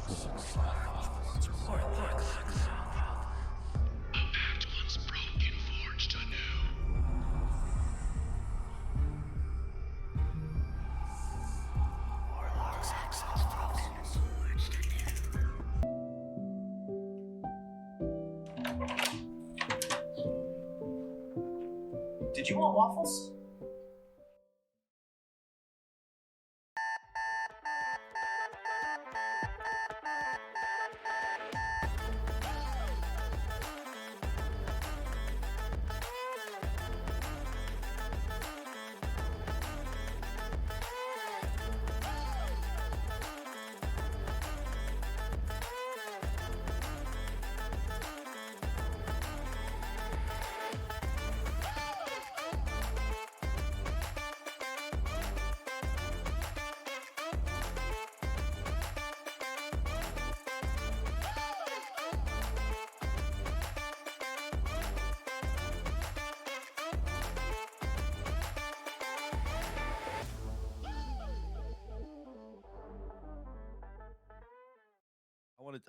Did you want waffles?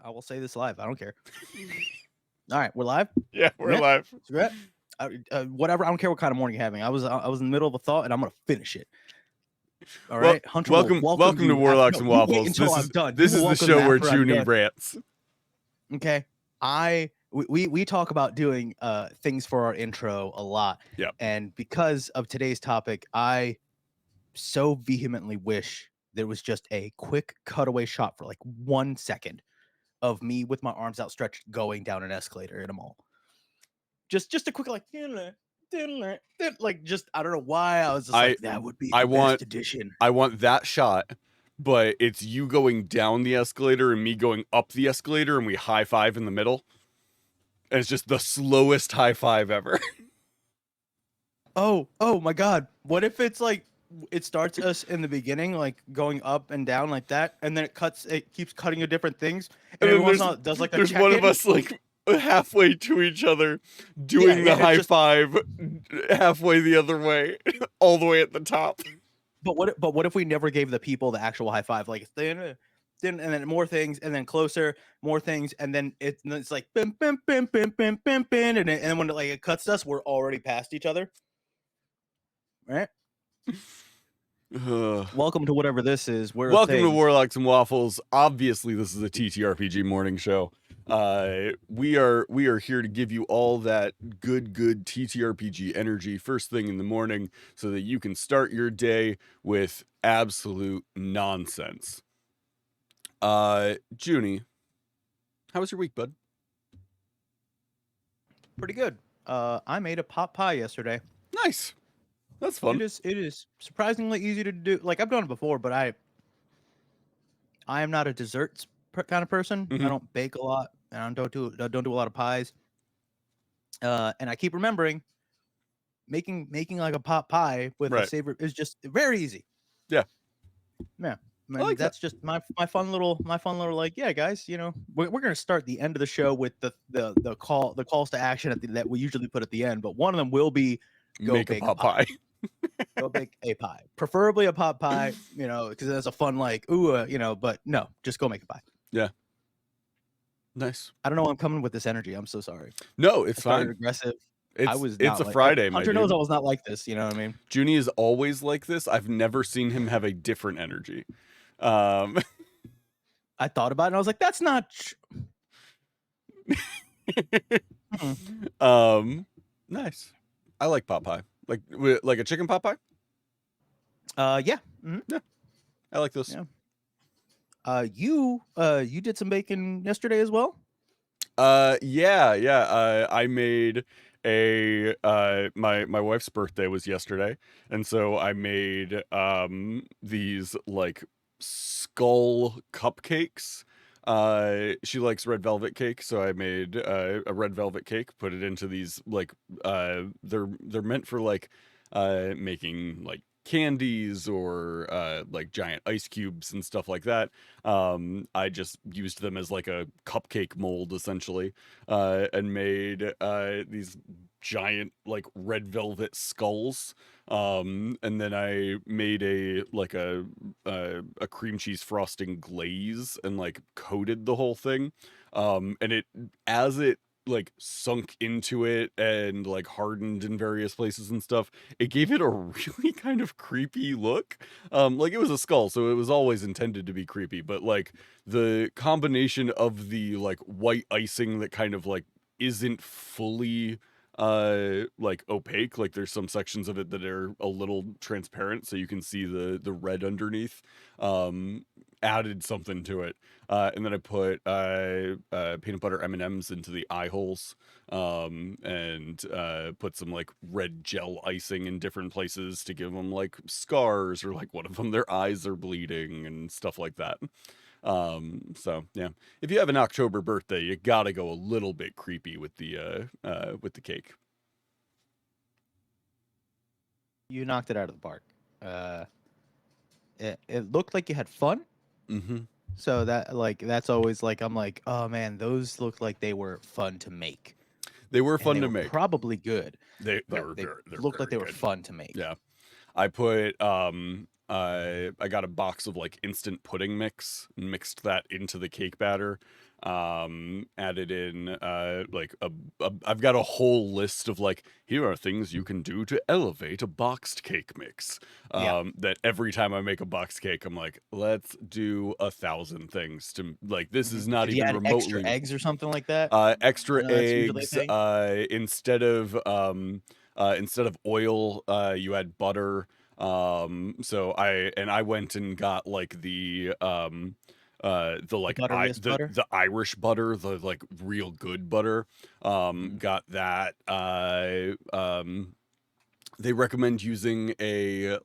I will say this live. I don't care. All right, we're live. Yeah, we're live. Whatever. I don't care what kind of morning you're having. I was in the middle of a thought, and I'm gonna finish it. All Well, right, Hunter. welcome to Warlocks and Waffles. Until I'm done. This is the show where Junie rants. Okay. We talk about doing things for our intro a lot. Yep. And because of today's topic, I so vehemently wish there was just a quick cutaway shot for like 1 second of me with my arms outstretched going down an escalator in a mall. Just a quick like just I don't know why I was just like that would be the best addition. I want that shot, but it's you going down the escalator and me going up the escalator and we high five in the middle. And it's just the slowest high five ever. Oh my god. What if it's like it starts us in the beginning, like going up and down like that, and then it keeps cutting to different things, and everyone does like a there's one of us like halfway to each other doing the high five halfway the other way, all the way at the top. But what if we never gave the people the actual high five, like and then more things, and then closer, more things, and then it's like bim bim bim bim bim bim bim, and then when it cuts us, we're already past each other, right? Welcome to whatever this is. Welcome to Warlocks and Waffles. Obviously, this is a TTRPG morning show. We are here to give you all that good TTRPG energy first thing in the morning, so that you can start your day with absolute nonsense. Junie, how was your week, bud? Pretty good. I made a pot pie yesterday. Nice. That's fun. It is surprisingly easy to do. Like I've done it before, but I am not a desserts kind of person. Mm-hmm. I don't bake a lot, and I don't do a lot of pies. And I keep remembering making like a pot pie with a savor is just very easy. Yeah. I mean, that's just my fun little like, yeah, guys, we're gonna start the end of the show with the calls to action that we usually put at the end, but one of them will be go make bake a pot pie. Go bake a pie, preferably a pot pie, because that's a fun like but no, just go make a pie. Yeah. Nice. I don't know why I'm coming with this energy. I'm so sorry. No, it's fine. Aggressive. It's a Friday, Hunter knows I was not like this. You know what I mean? Junie is always like this. I've never seen him have a different energy. I thought about it and I was like, that's not nice. I like pot pie. Like a chicken pot pie? Yeah. Mm-hmm. Yeah. I like those. Yeah. You did some baking yesterday as well? Yeah. I made my wife's birthday was yesterday, and so I made these like skull cupcakes. She likes red velvet cake, so I made a red velvet cake, put it into these like they're meant for like making like candies or like giant ice cubes and stuff like that. I just used them as like a cupcake mold essentially, and made these giant like red velvet skulls. And then I made a cream cheese frosting glaze and like coated the whole thing. And it as it like sunk into it and like hardened in various places and stuff, it gave it a really kind of creepy look. Like it was a skull, so it was always intended to be creepy, but like the combination of the like white icing that kind of like isn't fully like opaque, like there's some sections of it that are a little transparent so you can see the red underneath, um added something to it. And then I put peanut butter M&Ms into the eye holes, and put some like red gel icing in different places to give them like scars, or like one of them their eyes are bleeding and stuff like that. So yeah, if you have an October birthday, you gotta go a little bit creepy with the cake. You knocked it out of the park. Uh, it looked like you had fun. Mm-hmm. So that like that's always like I'm like, oh man, those look like they were fun to make, They were and fun they to were make. probably good, They but were they they're looked like very they were good. fun to make. Yeah. I put I got a box of like instant pudding mix and mixed that into the cake batter. Added in like I've got a whole list of like, here are things you can do to elevate a boxed cake mix. Yeah. That every time I make a boxed cake, I'm like, let's do 1,000 things to like, this is not Did you even add extra remotely eggs or something like that? I extra know that's usually a eggs, thing. instead of oil, you add butter. So I went and got like the The like butteriest butter. the Irish butter, the like real good butter. Mm. Got that. They recommend using uh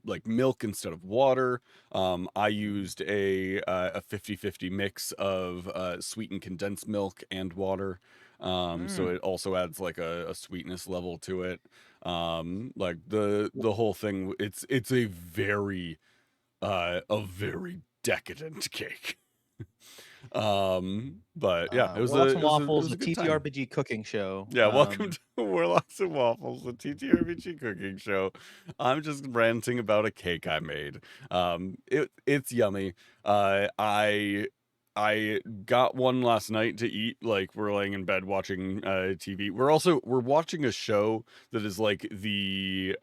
like milk instead of water. I used a 50-50 mix of sweetened condensed milk and water. So Mm. it also adds like a sweetness level to it. Like the whole thing, it's a very decadent cake. But yeah, Warlocks and it Waffles, was a a good time. TTRPG cooking show. Yeah, welcome to Warlocks and Waffles, the TTRPG cooking show. I'm just ranting about a cake I made. It's yummy. I got one last night to eat. Like we're laying in bed watching TV. We're watching a show that is like the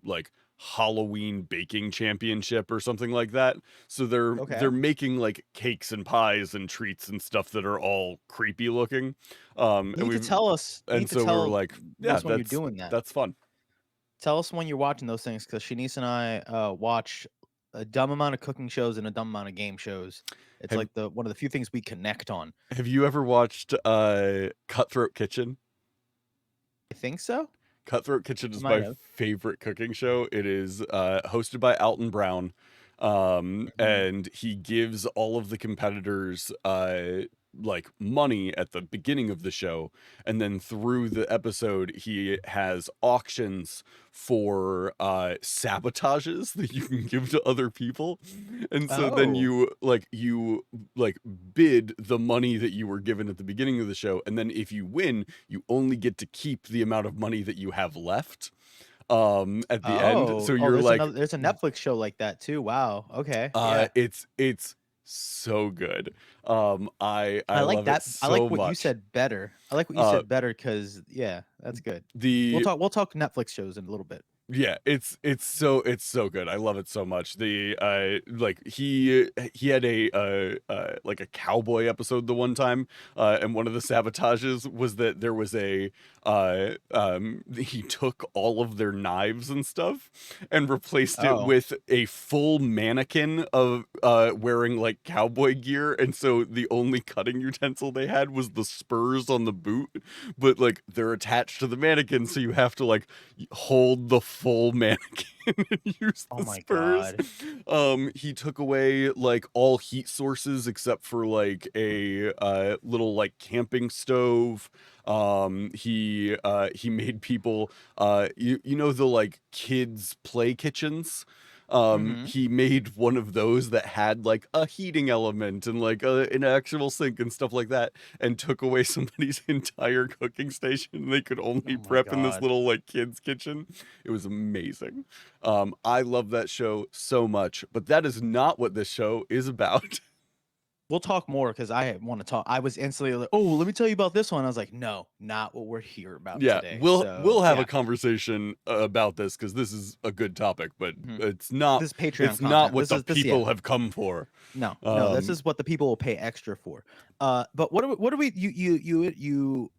like Halloween baking championship or something like that. So Okay. they're making like cakes and pies and treats and stuff that are all creepy looking. You And need to we've tell us. You and need to so we're tell like, yeah, us when you're doing that. that's fun. Tell us when you're watching those things because Shanice and I watch a dumb amount of cooking shows and a dumb amount of game shows. It's Have like the one of the few things we connect on. have you ever watched Cutthroat Kitchen? I think so. Cutthroat Kitchen I is might my have. favorite cooking show. It is hosted by Alton Brown. Mhm. And he gives all of the competitors like money at the beginning of the show, and then through the episode he has auctions for sabotages that you can give to other people. And so then Oh. you like bid the money that you were given at the beginning of the show, and then if you win, you only get to keep the amount of money that you have left at the end. So Oh, you're like, there's a Netflix show like that too. Wow. Okay. Yeah. it's so good. I I like love it that. I like so what you much. said better. I like what you Uh, said better because yeah, that's good. the We'll talk Netflix shows in a little bit. Yeah, it's so good. I love it so much. The like he had a like a cowboy episode the one time, and one of the sabotages was that there was he took all of their knives and stuff and replaced it Oh. with a full mannequin of wearing like cowboy gear, and so the only cutting utensil they had was the spurs on the boot, but like they're attached to the mannequin, so you have to like hold the full mannequin and use Oh the my spurs. god. He took away like all heat sources except for like a little like camping stove. He made people you know the like kids play kitchens, Mm-hmm. He made one of those that had like a heating element and like an actual sink and stuff like that, and took away somebody's entire cooking station. And they could only Oh my prep in this god. little like kids kitchen. It was amazing. I love that show so much, but that is not what this show is about. We'll talk more because I want to talk. I was instantly like, "Oh, let me tell you about this one." I was like, "No, not what we're here about Yeah, today." we'll So have a yeah, conversation about this because this is a good topic, but mhm. it's not This is Patreon it's not content. what This the is this yeah. people have come for. No, no, this Um, is what the people will pay extra for. But what do we you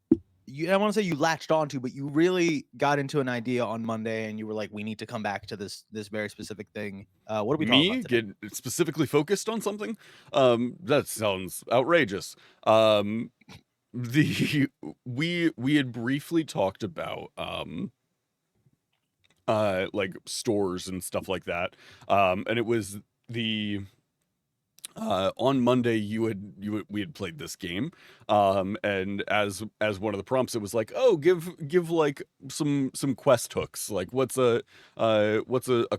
I want to say you latched onto, but you really got into an idea on Monday, and you were like, "We need to come back to this very specific thing." What are we talking about Me today? get specifically focused on something? That sounds outrageous. Um, the we had briefly talked about like stores and stuff like that. And it was the on Monday we had played this game, and as one of the prompts it was like, oh, give like some quest hooks, like what's a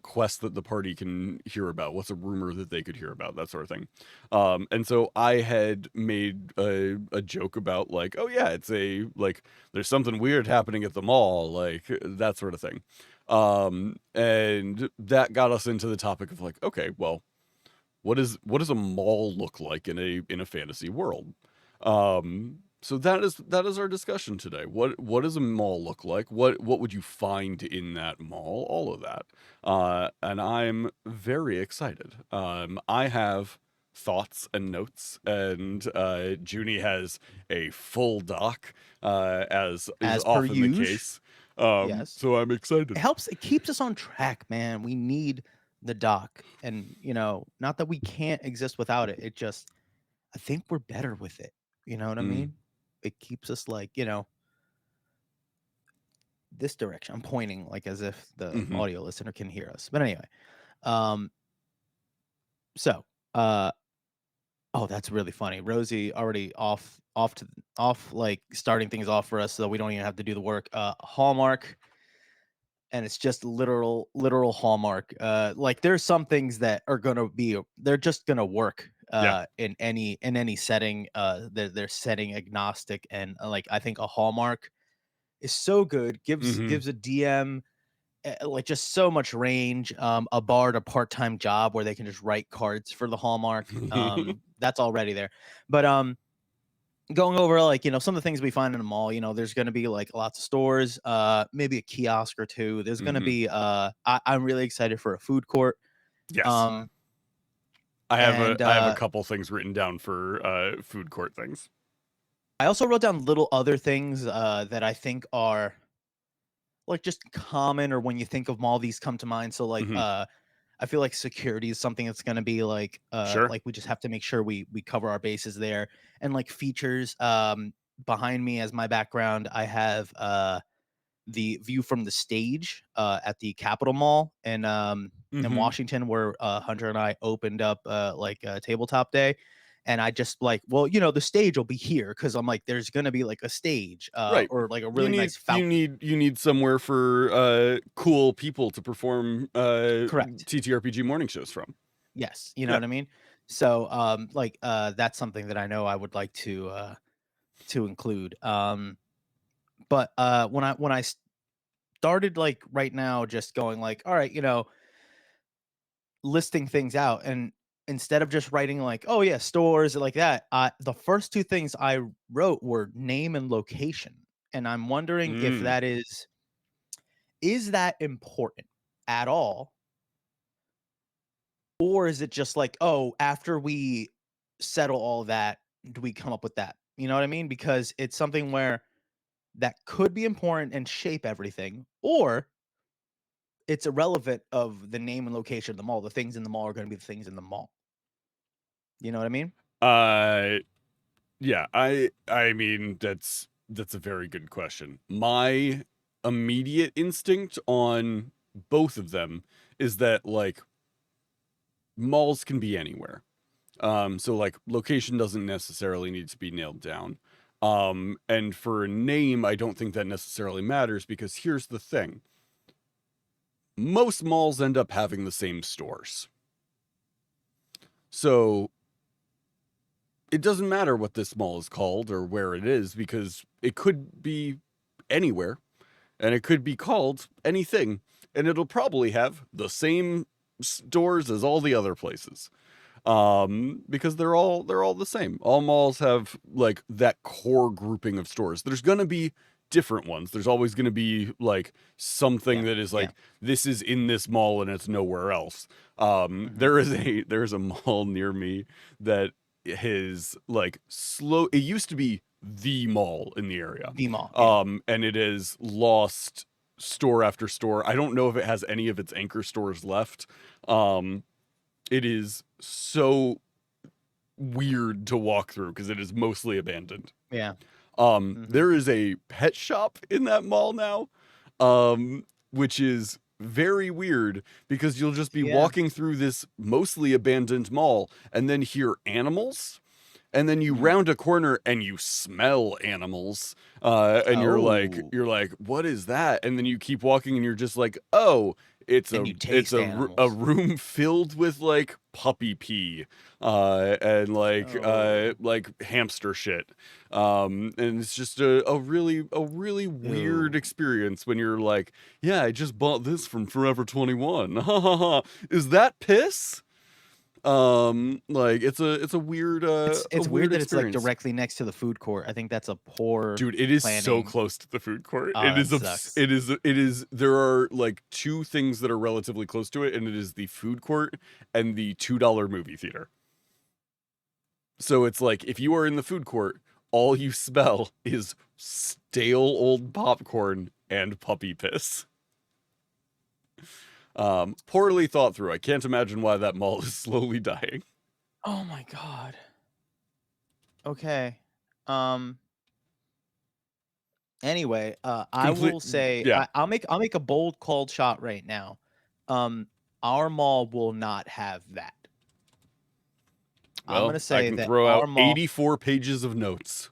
quest that the party can hear about, what's a rumor that they could hear about, that sort of thing. And so I had made a joke about like, oh yeah, it's a like there's something weird happening at the mall, like that sort of thing. And that got us into the topic of like, okay, well, what does a mall look like in a fantasy world? So that is our discussion today. What does a mall look like? What would you find in that mall? All of that. And I'm very excited. I have thoughts and notes, and Junie has a full doc, as is As per often the usual, case. yes. So I'm excited. It helps. It keeps us on track, man. We need the doc, and not that we can't exist without it. It just, I think we're better with it. You know what I Mm, mean? It keeps us like, this direction. I'm pointing like as if the hmm. audio listener can hear us. But anyway, um, so uh, oh, that's really funny. Rosie already off like starting things off for us, so we don't even have to do the work. Hallmark, and it's just literal Hallmark. Like there's some things that are gonna be, they're just gonna work Yeah. in any setting. They're setting agnostic, and like I think a Hallmark is so good. Hmm. Gives a DM like just so much range. A bard, a part-time job where they can just write cards for the Hallmark. That's already there. But going over like some of the things we find in a mall, there's going to be like lots of stores, maybe a kiosk or two. There's going to Hmm. be I'm really excited for a food court. Yes. um I and have a couple things written down for food court things. I also wrote down little other things that I think are like just common, or when you think of mall, these come to mind. So like Hmm. I feel like security is something that's going to be Sure. like we just have to make sure we cover our bases there. And like features, behind me as my background, I have the view from the stage at the Capitol Mall in Hmm. Washington, where Hunter and I opened up like a tabletop day. And I just like, well, the stage will be here because I'm like, there's gonna be like a stage Right. or like a really nice fountain. You need somewhere for cool people to perform Correct. TTRPG morning shows from. Yes, you know Yeah. what I mean. So like that's something that I know I would like to include. But when I started like right now, just going like, all right, listing things out, and instead of just writing like, oh yeah, stores like that, the first two things I wrote were name and location. And I'm wondering if Mm. that is that important at all, or is it just like, oh, after we settle all that, do we come up with that? You know what I mean? Because it's something where that could be important and shape everything, or it's irrelevant of the name and location of the mall. The things in the mall are going to be the things in the mall. You know what I mean? Uh yeah, I mean that's a very good question. My immediate instinct on both of them is that like malls can be anywhere. So like location doesn't necessarily need to be nailed down. And for a name, I don't think that necessarily matters because here's the thing. most malls end up having the same stores. So it doesn't matter what this mall is called or where it is, because it could be anywhere and it could be called anything, and it'll probably have the same stores as all the other places. Because they're all the same. All malls have like that core grouping of stores. There's gonna be different ones. There's always gonna be like something Yeah. that is Yeah. like, this is in this mall and it's nowhere else. Hmm. There's a mall near me that is like slow. It used to be the mall in the area. The mall. Yeah. And it has lost store after store. I don't know if it has any of its anchor stores left. Um, it is so weird to walk through because it is mostly abandoned. Yeah. Hmm. There is a pet shop in that mall now, which is very weird because you'll just be Yeah. walking through this mostly abandoned mall and then hear animals, and then you Mm. round a corner and you smell animals, and Oh. you're like, what is that? And then you keep walking and you're just like, oh, And you it's taste a animals. room filled with like puppy pee, and Oh. like hamster shit. And it's just a really weird Ew. experience when you're like, yeah, I just bought this from Forever 21. Ha ha ha. Is that piss? Like it's a It's weird weird that it's like experience. directly next to the food court. I think that's a poor Dude, it is so planning. close to the food court. Oh, that sucks. It is there are like two things that are relatively close to it, and it is the food court and the $2 movie theater. So it's like if you are in the food court, all you smell is stale old popcorn and puppy piss. Poorly thought through. I can't imagine why that mall is slowly dying. Oh my god. Okay. Anyway, I Complete will say Yeah. I'll make a bold called shot right now. Um, our mall will not have that. I'm Well, gonna I say can that throw out our mall. 84 pages of notes.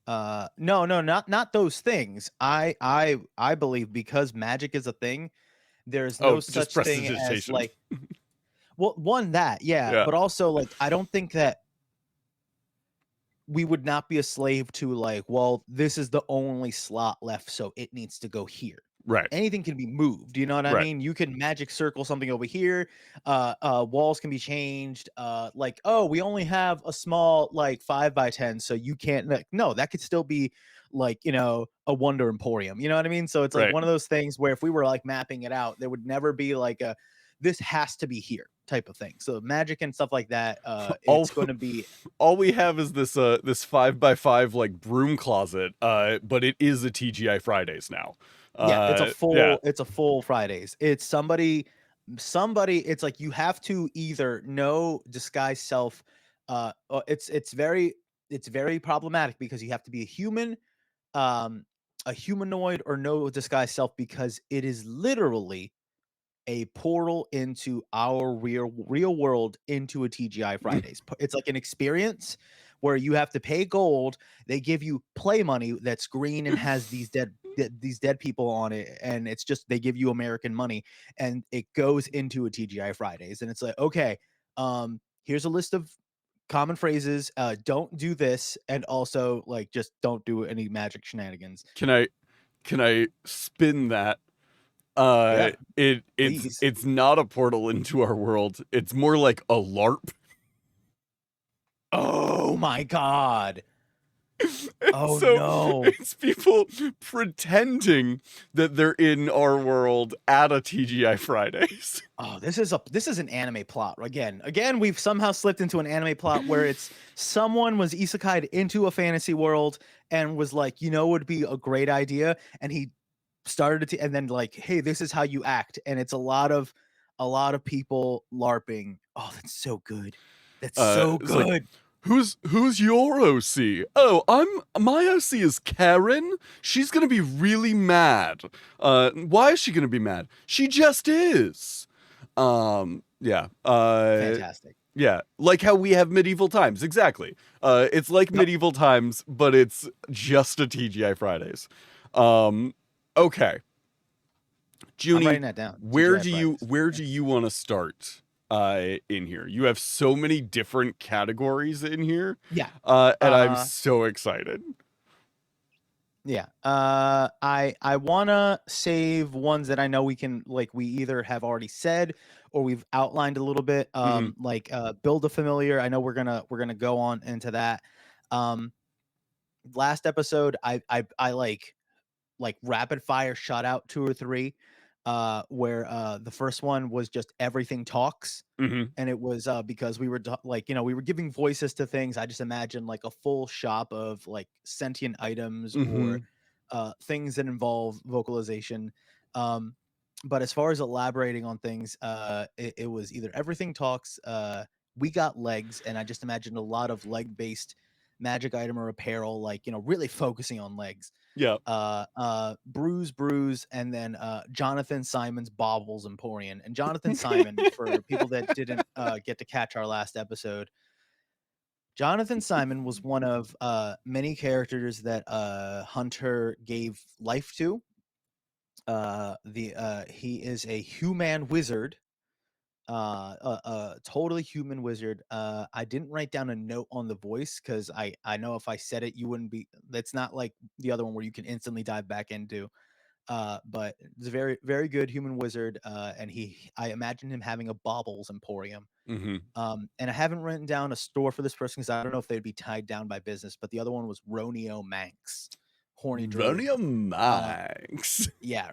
No, no, not those things. I believe because magic is a thing, there's no Oh, just such thing as prestidigitation. like, well, one that, yeah, Yeah, but also like I don't think that we would not be a slave to like, well, this is the only slot left, so it needs to go here. right, Anything can be moved. You know what I right. mean? You can magic circle something over here. Walls can be changed. Like, oh, we only have a small like 5x10, so you can't. Like, no, that could still be like a Wonder Emporium. You know what I mean? So it's like Right. one of those things where if we were like mapping it out, there would never be like a this has to be here type of thing. So magic and stuff like that, All it's going to be. all we have is this 5x5 like broom closet, but it is a TGI Fridays now. Yeah, Yeah, it's a full Fridays. It's somebody it's like you have to either know disguise self. It's very problematic because you have to be um a humanoid or no disguise self because it is literally a portal into our real world into a TGI Fridays. It's like an experience where you have to pay gold. They give you play money that's green and has these dead people on it, and it's just they give you American money, and it goes into a TGI Fridays, and it's like okay, here's a list of common phrases. Don't do this, and also like just don't do any magic shenanigans. can I spin that? Yeah, It's please. it's not a portal into our world. It's more like a LARP. Oh my god. And Oh so no. it's people pretending that they're in our world at a TGI Fridays. Oh, this is an anime plot again. Again, we've somehow slipped into an anime plot where it's someone was isekai'd into a fantasy world and was like, would be a great idea, and he started to, and then like, hey, this is how you act, and it's a lot of people larping. Oh, that's so good. That's so It's like, good. who's your OC? Oh, my OC is Karen. She's gonna be really mad. Why is she gonna be mad? She just is. Yeah. Fantastic. Yeah, like how we have medieval times. Exactly. It's like Yep. medieval times, but it's just a TGI Fridays. Okay. I'm Junie, writing that down. TGI Fridays. where do you want to start in here? You have so many different categories in here. Yeah. And I'm Uh, so excited. yeah. I wanna save ones that I know we can like we either have already said or we've outlined a little bit. Mhm. Like build a familiar. I know we're gonna go on into that. Um, last episode, I like rapid fire shot out two or three. Where the first one was just everything talks. Mhm. And it was because we were like we were giving voices to things. I just imagined like a full shop of like sentient items or Mhm. things that involve vocalization. um but as far as elaborating on things, it was either everything talks, we got legs, and I just imagined a lot of leg based magic item or apparel, like really focusing on legs. Yeah. Bruise, and then Jonathan Simon's Baubles Emporium. And Jonathan Simon, for people that didn't get to catch our last episode, Jonathan Simon was one of many characters that Hunter gave life to. The He is a human wizard, a totally human wizard. I didn't write down a note on the voice because I know if I said it, you wouldn't be. That's not like the other one where you can instantly dive back into. But it's a very, very good human wizard, and I imagine him having a baubles emporium. Mhm. And I haven't written down a store for this person because I don't know if they'd be tied down by business. But the other one was Ronio Manx, horny droid. Vonia Uh, Max. yeah.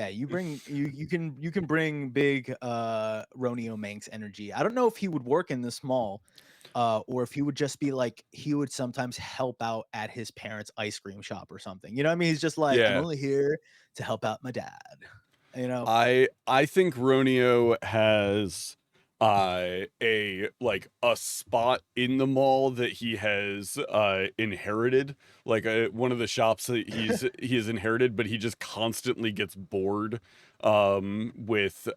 You can bring big Ronio Manx energy. I don't know if he would work in this mall, or if he would just be like he would sometimes help out at his parents' ice cream shop or something. You know what I mean? He's just like, I'm Yeah. only here to help out my dad. You know? I think Ronio has a like a spot in the mall that he has inherited, like one of the shops that he has inherited, but he just constantly gets bored with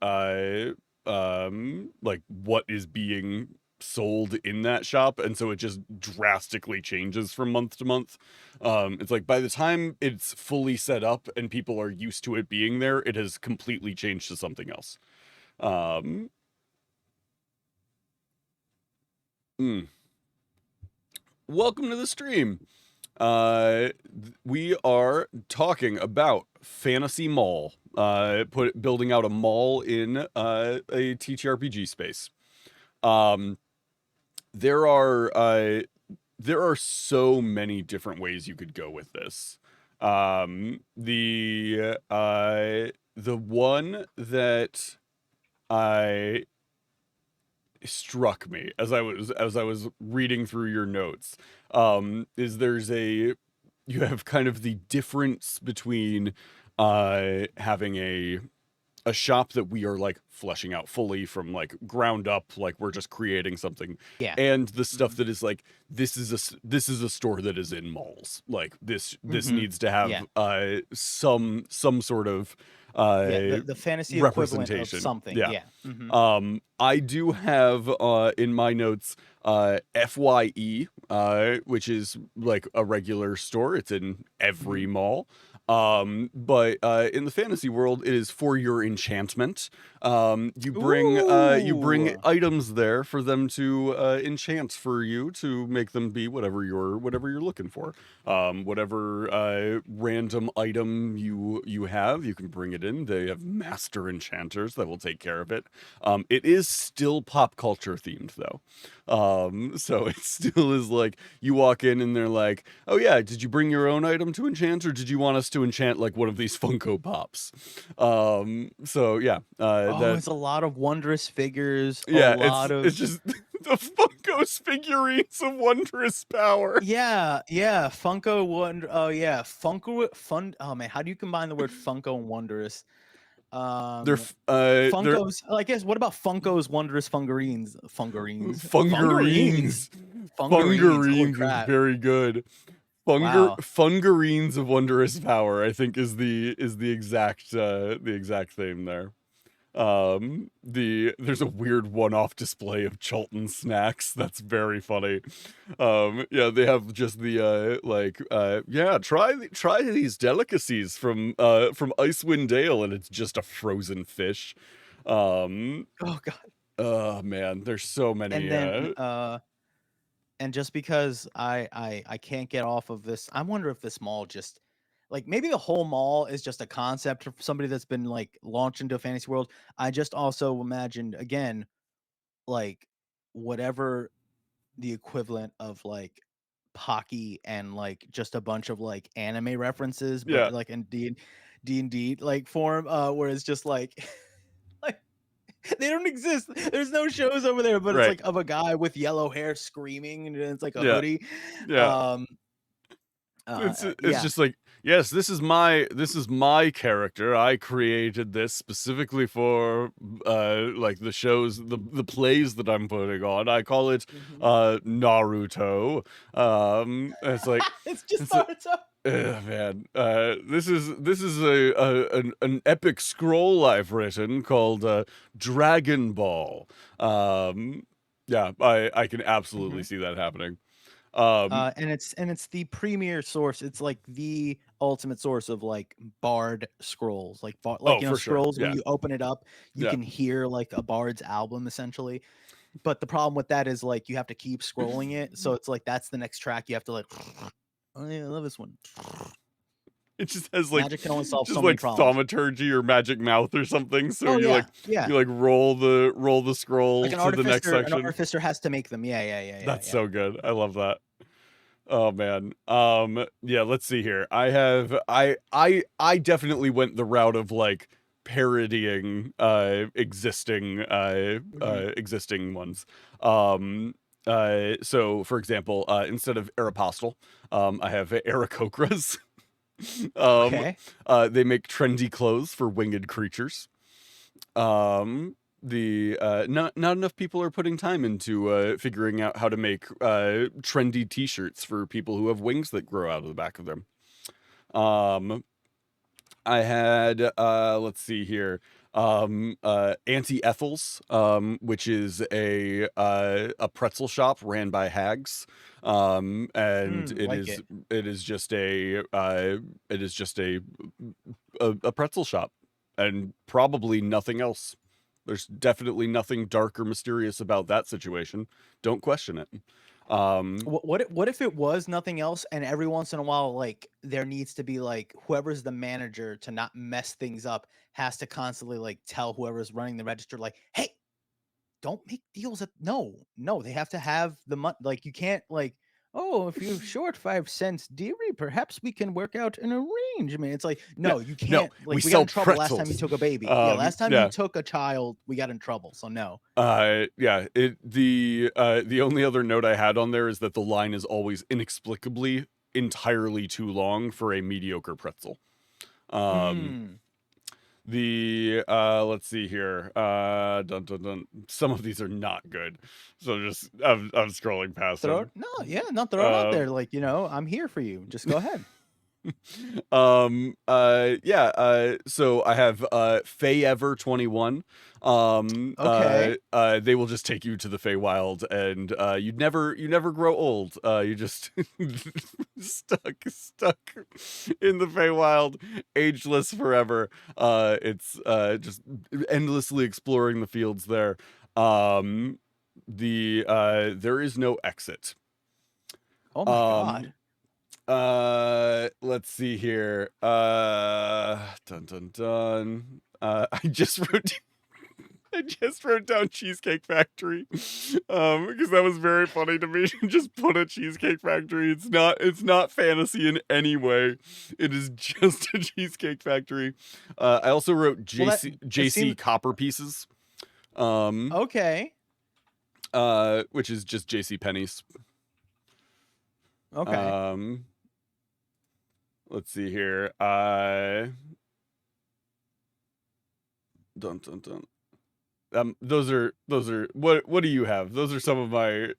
like what is being sold in that shop, and so it just drastically changes from month to month. It's like by the time it's fully set up and people are used to it being there, it has completely changed to something else. um mm. Welcome to the stream. We are talking about Fantasy Mall, building out a mall in a TTRPG space. um there are there are so many different ways you could go with this. The one that I struck me as I was reading through your notes is you have kind of the difference between having a shop that we are like fleshing out fully from like ground up, like we're just creating something, Yeah. and the stuff Hmm. that is like this is a store that is in malls, like this Hmm. needs to Yeah. have some sort of Yeah. uh The fantasy equivalent of representation. something. Yeah. Yeah. Hmm. I do have in my notes FYE, which is like a regular store. It's in every Hmm. mall. But in the fantasy world, it is for your enchantment. You bring Ooh. items there for them to enchant for you to make them be whatever you're looking for. Whatever random item you have, you can bring it in. They have master enchanters that will take care of it. It is still pop culture themed though. So it still is like you walk in and they're like, "Oh yeah, did you bring your own item to enchant, or did you want us to enchant like one of these Funko Pops?" So yeah, Oh, it's a lot of wondrous figures, a lot it's of just the Funko's figurines of wondrous power. yeah, Funko Wonder. Oh yeah, Funko Fun. Oh man, how do you combine the word Funko and wondrous? Um, They're Funko's. I guess. What about Funko's wondrous fungarines? fungarines. Fungarines. Holy Fungarines is crap! very good. Wow. Fungarines of wondrous power, I think is the exact theme there. There's a weird one-off display of Chulton snacks that's very funny. Yeah, they have just the yeah, try these delicacies from Icewind Dale, and it's just a frozen fish. Um, Oh god. oh man, there's so And many. then and just because I can't get off of this, I wonder if this mall just like maybe the whole mall is just a concept for somebody that's been like launched into a fantasy world. I just also imagined again like whatever the equivalent of like Pocky and like just a bunch of like anime references, but Yeah, like in D&D like form, where it's just like like they don't exist. There's no shows over there, but it's right. like of a guy with yellow hair screaming, and it's like a Yeah, hoodie. yeah. Um, It's yeah. just like, yes, this is my character. I created this specifically for like the shows, the plays that I'm putting on. I call it Mhm. Naruto. It's like It's just it's a, Naruto. man, this is an epic scroll I've written called Dragon Ball. Um, yeah, I can absolutely Mhm. see that happening. Um, And it's the premier source. It's like the ultimate source of like bard scrolls, like oh, for sure. scrolls. When Yeah, you open it up, you yeah. can hear like a bard's album essentially. But the problem with that is like you have to keep scrolling it, so it's like that's the next track you have to like. Oh yeah, I love this one. It just has like Magic can only solve just so many like problems. thaumaturgy or magic mouth or something. So Oh yeah, yeah. you like roll the scroll Like to the next an section. artificer has to make them. Yeah, yeah, yeah, yeah, That's yeah. so good. I love that. Oh man. Yeah, let's see here. I definitely went the route of like parodying Mhm. existing ones. So for example, instead of Aeropostale, I have Aarakocras. um Okay. they make trendy clothes for winged creatures. The not enough people are putting time into figuring out how to make trendy t-shirts for people who have wings that grow out of the back of them. um I had let's see here, Auntie Ethel's, which is a pretzel shop ran by hags. And Mm, like it. it is just it is just a pretzel shop and probably nothing else. There's definitely nothing dark or mysterious about that situation. Don't question it. Um, What if it was nothing else, and every once in a while, like there needs to be like whoever's the manager to not mess things up has to constantly like tell whoever's running the register like, hey, don't make deals at no, they have to have the money. Like you can't like, oh, if you're short 5 cents, dearie, perhaps we can work out an arrangement. It's like, yeah, no, you no, can't. we Like we got sell in trouble last time you pretzels. took a baby. Yeah, last time you Yeah, took a child, we got in trouble. So no. yeah. The only other note I had on there is that the line is always inexplicably entirely too long for a mediocre pretzel. Um, Mm. the let's see here. Dun, dun, dun. Some of these are not good, so just I'm scrolling past Throw it. them. No, yeah, not throw it out Um, there. Like, I'm here for you. Just go ahead. yeah, so I have Fayever 21. Okay. They will just take you to the Feywild, and you never grow old. You just stuck in the Feywild, ageless forever. It's just endlessly exploring the fields there. There is no exit. Oh my Um god. let's see here. Dun dun dun. I just wrote down Cheesecake Factory. Because that was very funny to me. Just put a Cheesecake Factory. It's not fantasy in any way. It is just a Cheesecake Factory. I also wrote Well, it JC seems Copper Pieces. Um, okay. which is just JC Pennies. Okay. Um, let's see here. Dun dun dun. Those are what do you have? Those are some of my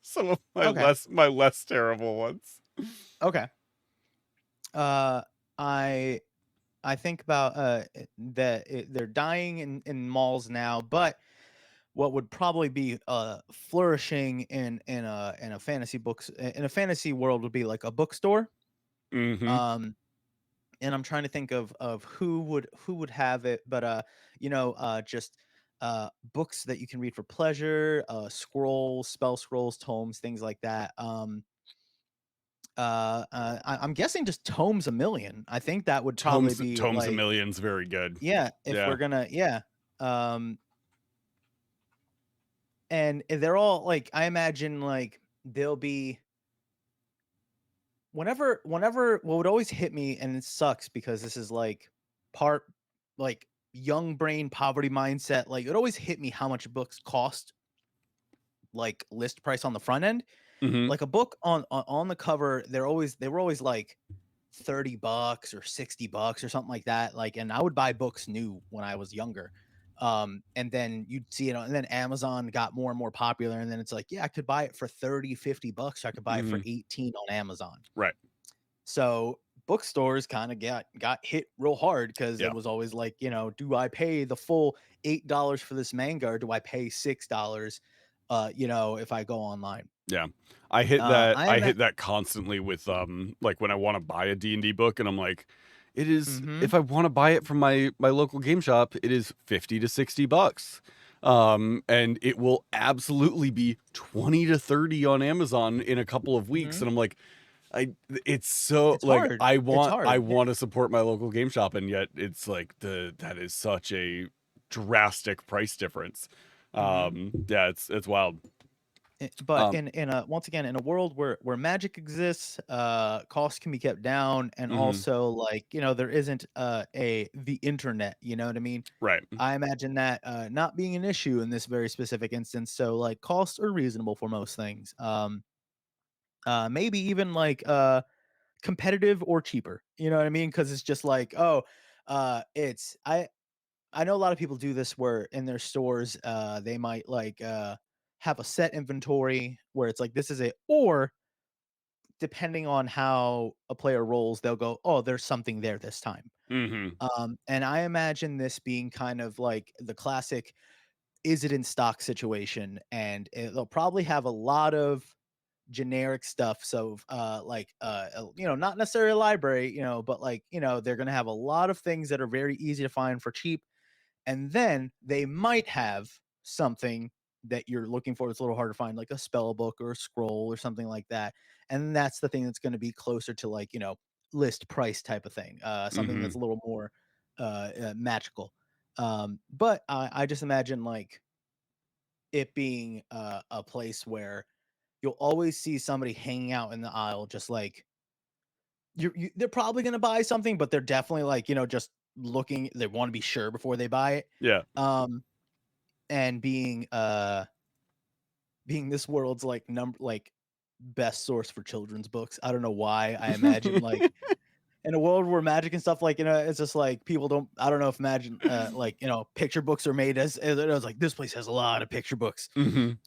some of Okay. my less terrible ones. Okay. Uh I I think about that they're dying in malls now, but what would probably be flourishing in a fantasy books in a fantasy world would be like a bookstore. Mm-hmm. Um, and I'm trying to think of who would have it, but just books that you can read for pleasure, scrolls, spell scrolls, tomes, things like that. I'm guessing just tomes a million. I think that would probably be Tomes a like, Million's very good. yeah, if Yeah. we're gonna, yeah. Um, and they're all like, I imagine like they'll be whenever what would always hit me, and it sucks because this is like part like young brain poverty mindset. Like it always hit me how much books cost, like list price on the front end. Mm-hmm. Like a book on the cover, they were always like $30 or $60 or something like that. Like, and I would buy books new when I was younger. And then you'd see it and then Amazon got more and more popular. And then it's like, yeah, I could buy it for 30, $50. I could buy it for Mm-hmm. 18 on Amazon. Right. So bookstores kind of got hit real hard because Yeah. it was always like, do I pay the full $8 for this manga or do I pay $6, if I go online? Yeah. I I am at hit that constantly with like when I want to buy a D&D book and I'm like it is mhm, if I want to buy it from my local game shop, it is 50 to 60 bucks. And it will absolutely be 20 to 30 on Amazon in a couple of weeks mhm. and I'm like I it's so It's like hard. It's I hard. want to support my local game shop and yet it's like that is such a drastic price difference. Mhm. Yeah, it's wild. But Um in a once again, in a world where magic exists, costs can be kept down, and mhm, also, like, there isn't, the internet, you know what I mean? right. I imagine that, not being an issue in this very specific instance, so, like, costs are reasonable for most things. Maybe even, like, competitive or cheaper, you know what I mean? Because it's just like, oh, it's I know a lot of people do this where in their stores, they might like have a set inventory where it's like this is it, or depending on how a player rolls, they'll go, "Oh, there's something there this time." Mhm. And I imagine this being kind of like the classic "is it in stock" situation, and they'll probably have a lot of generic stuff. So, not necessarily a library, but like they're gonna have a lot of things that are very easy to find for cheap, and then they might have something that you're looking for that's a little hard to find, like a spell book or a scroll or something like that. And that's the thing that's going to be closer to like, list price type of thing, something that's Mhm. a little more magical. But I just imagine like it being a place where you'll always see somebody hanging out in the aisle, just like they're probably going to buy something, but they're definitely like, just looking, they want to be sure before they buy it. Yeah. Um, and being this world's like number like best source for children's books. I don't know why. I imagine like in a world where magic and stuff like it's just like people don't. I don't know if imagine like picture books are made as it was like this place has a lot of picture books Mhm.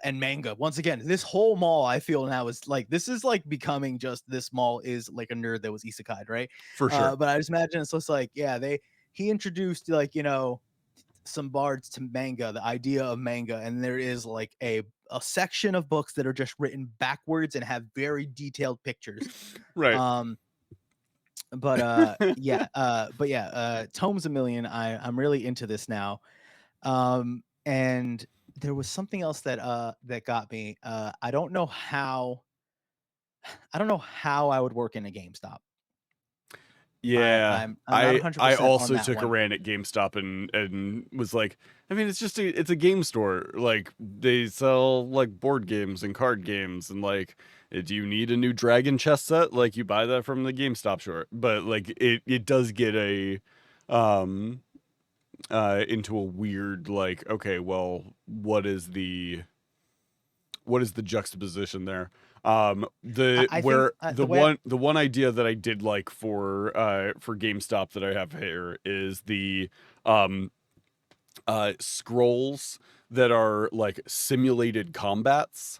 and manga. Once again, this whole mall I feel now is like this is like becoming just this mall is like a nerd that was isekai'd, right? For sure. But I just imagine it's just like yeah he introduced like some bards to manga, the idea of manga, and there is like a section of books that are just written backwards and have very detailed pictures. Right. Um, but yeah, Tomes a Million. I'm really into this now. And there was something else that got me. I don't know how I would work in a GameStop. Yeah. I'm not I 100% on also that took a one. rant at GameStop and was like, I mean, it's a game store. Like they sell like board games and card games and like do you need a new dragon chess set? Like you buy that from the GameStop store. But like it does get a um into a weird like okay, well, what is the juxtaposition there? I think The one idea that I did like for GameStop that I have here is the um scrolls that are like simulated combats.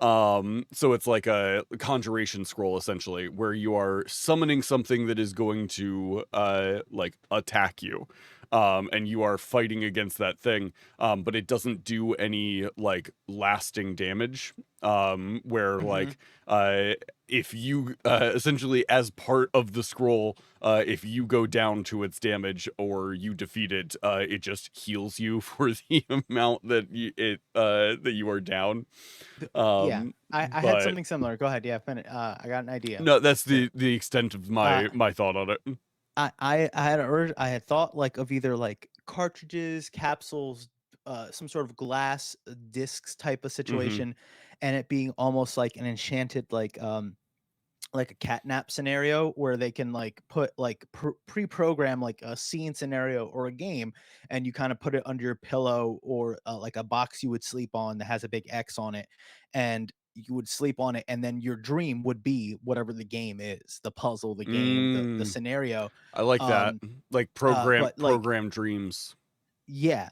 So it's like a conjuration scroll essentially, where you are summoning something that is going to like attack you. And you are fighting against that thing, but it doesn't do any like lasting damage. Where Mm-hmm. like uh if you essentially as part of the scroll, if you go down to its damage or you defeat it, it just heals you for the amount that that you are down. Yeah, Um, I had but something similar. Go ahead. Yeah, I got an idea. no, that's So, the extent of uh, my thought on it. I had thought like of either like cartridges, capsules, some sort of glass discs type of Hmm. situation, and it being almost like an enchanted like a catnap scenario where they can like put like pre-program like a scene scenario or a game, and you kind of put it under your pillow or like a box you would sleep on that has a big X on it, and you would sleep on it, and then your dream would be whatever the game is, the puzzle, the game, the Mm, scenario. I like that. um Like but like, program dreams. yeah,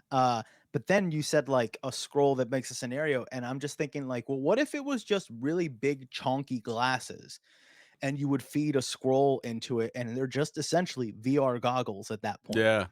but then you said like a scroll that makes a scenario, and I'm just thinking like, well, what if it was just really big chonky glasses, and you would feed a scroll into it, and they're just essentially VR goggles at that point. Yeah,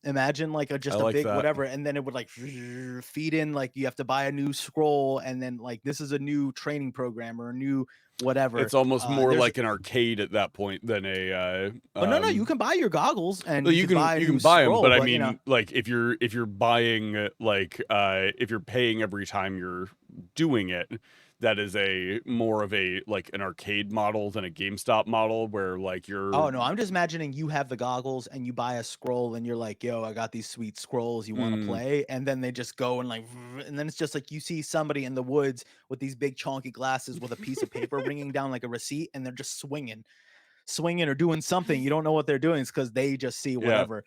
Imagine like a I just a like big that. whatever, and then it would like feed in like you have to buy a new scroll, and then like this is a new training program or a new whatever. It's almost more There's like an arcade at that point than a Oh no, you can buy your goggles and well, you could buy a you new can buy them, scroll, but I but mean, like if you're buying like if you're paying every time you're doing it, that is a more of a like an arcade model than a GameStop model where like you're oh no, I'm just imagining you have the goggles and you buy a scroll and you're like, "Yo, I got these sweet scrolls. You want to mm, play?" And then they just go and like, and then it's just like you see somebody in the woods with these big chonky glasses with a piece of paper ringing down like a receipt, and they're just swinging or doing something. You don't know what they're doing because they just see yeah. whatever.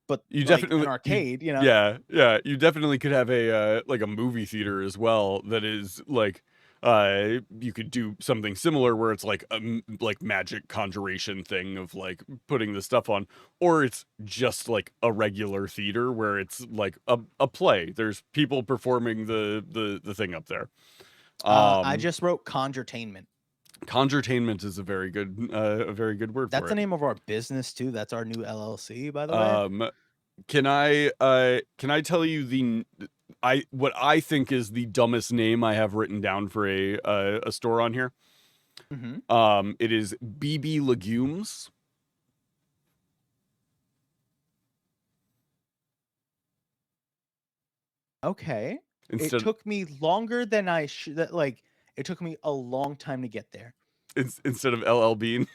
But You like an definitely you arcade, you know. yeah, yeah, you definitely could have a like a movie theater as well that is like you could do something similar where it's like a like magic conjuration thing of like putting the stuff on, or it's just like a regular theater where it's like a play. There's people performing the thing up there. I Um just wrote conjurtainment. Conjurtainment is a very good word That's for the it. name of our business too. That's our new LLC, by the way. Um can I tell you I what I think is the dumbest name I have written down for a store on here? Hmm. It is BB Legumes Okay. It instead took me longer than I should. Like, it took me a long time to get there. instead of LL Bean.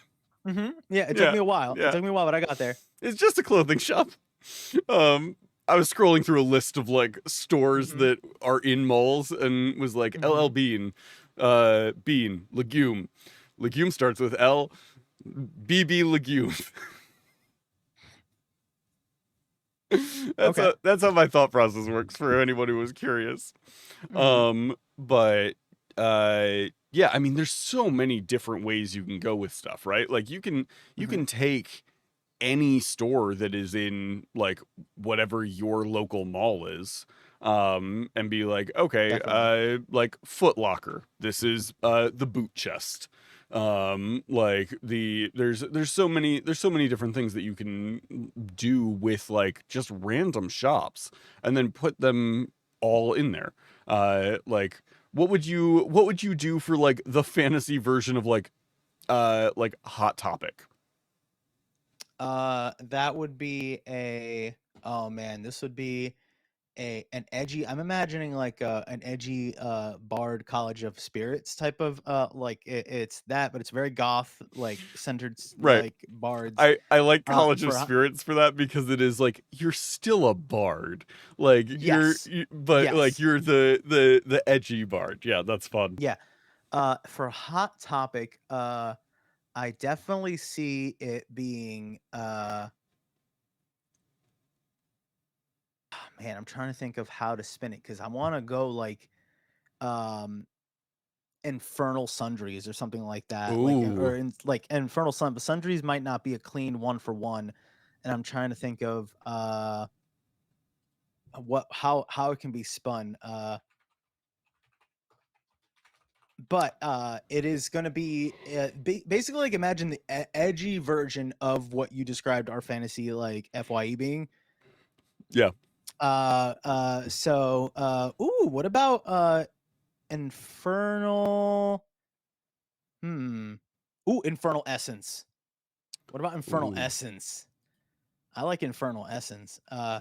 Yeah, it took Yeah. me a while. It Yeah. took me a while, but I got there. It's just a clothing shop. I was scrolling through a list of like stores Hmm. that are in malls and was like LL Hmm. Bean, Bean, Legume. Legume starts with L, BB Legume. Okay. That's how my thought process works for anyone who was curious. Hmm. But yeah, I mean there's so many different ways you can go with stuff, right? Like you Hmm. can take any store that is in like whatever your local mall is, and be like, okay, Definitely. like Foot Locker, this is the boot chest. Like there's so many different things that you can do with like just random shops and then put them all in there. Like what would you do for like the fantasy version of like Hot Topic? That would be a. Oh man, this would be an edgy. I'm imagining like an edgy bard College of Spirits type of like it's that, but it's very goth, like centered Right. like bards. I like College of For Spirits for that because it is like you're still a bard. Like yes, but like yes, you're the edgy bard. Yeah, that's fun. yeah. For Hot Topic, I definitely see it being man, I'm trying to think of how to spin it because I want to go like um infernal sundries or something like that, like or Ooh. in like infernal sundries might not be a clean one for one, and I'm trying to think of what how it can be spun. but it is going to be basically like imagine the edgy version of what you described our fantasy like FYE being. Yeah. Ooh, what about Infernal? Hmm. Ooh, Infernal Essence. What about Infernal Ooh. Essence? I like Infernal Essence. Uh,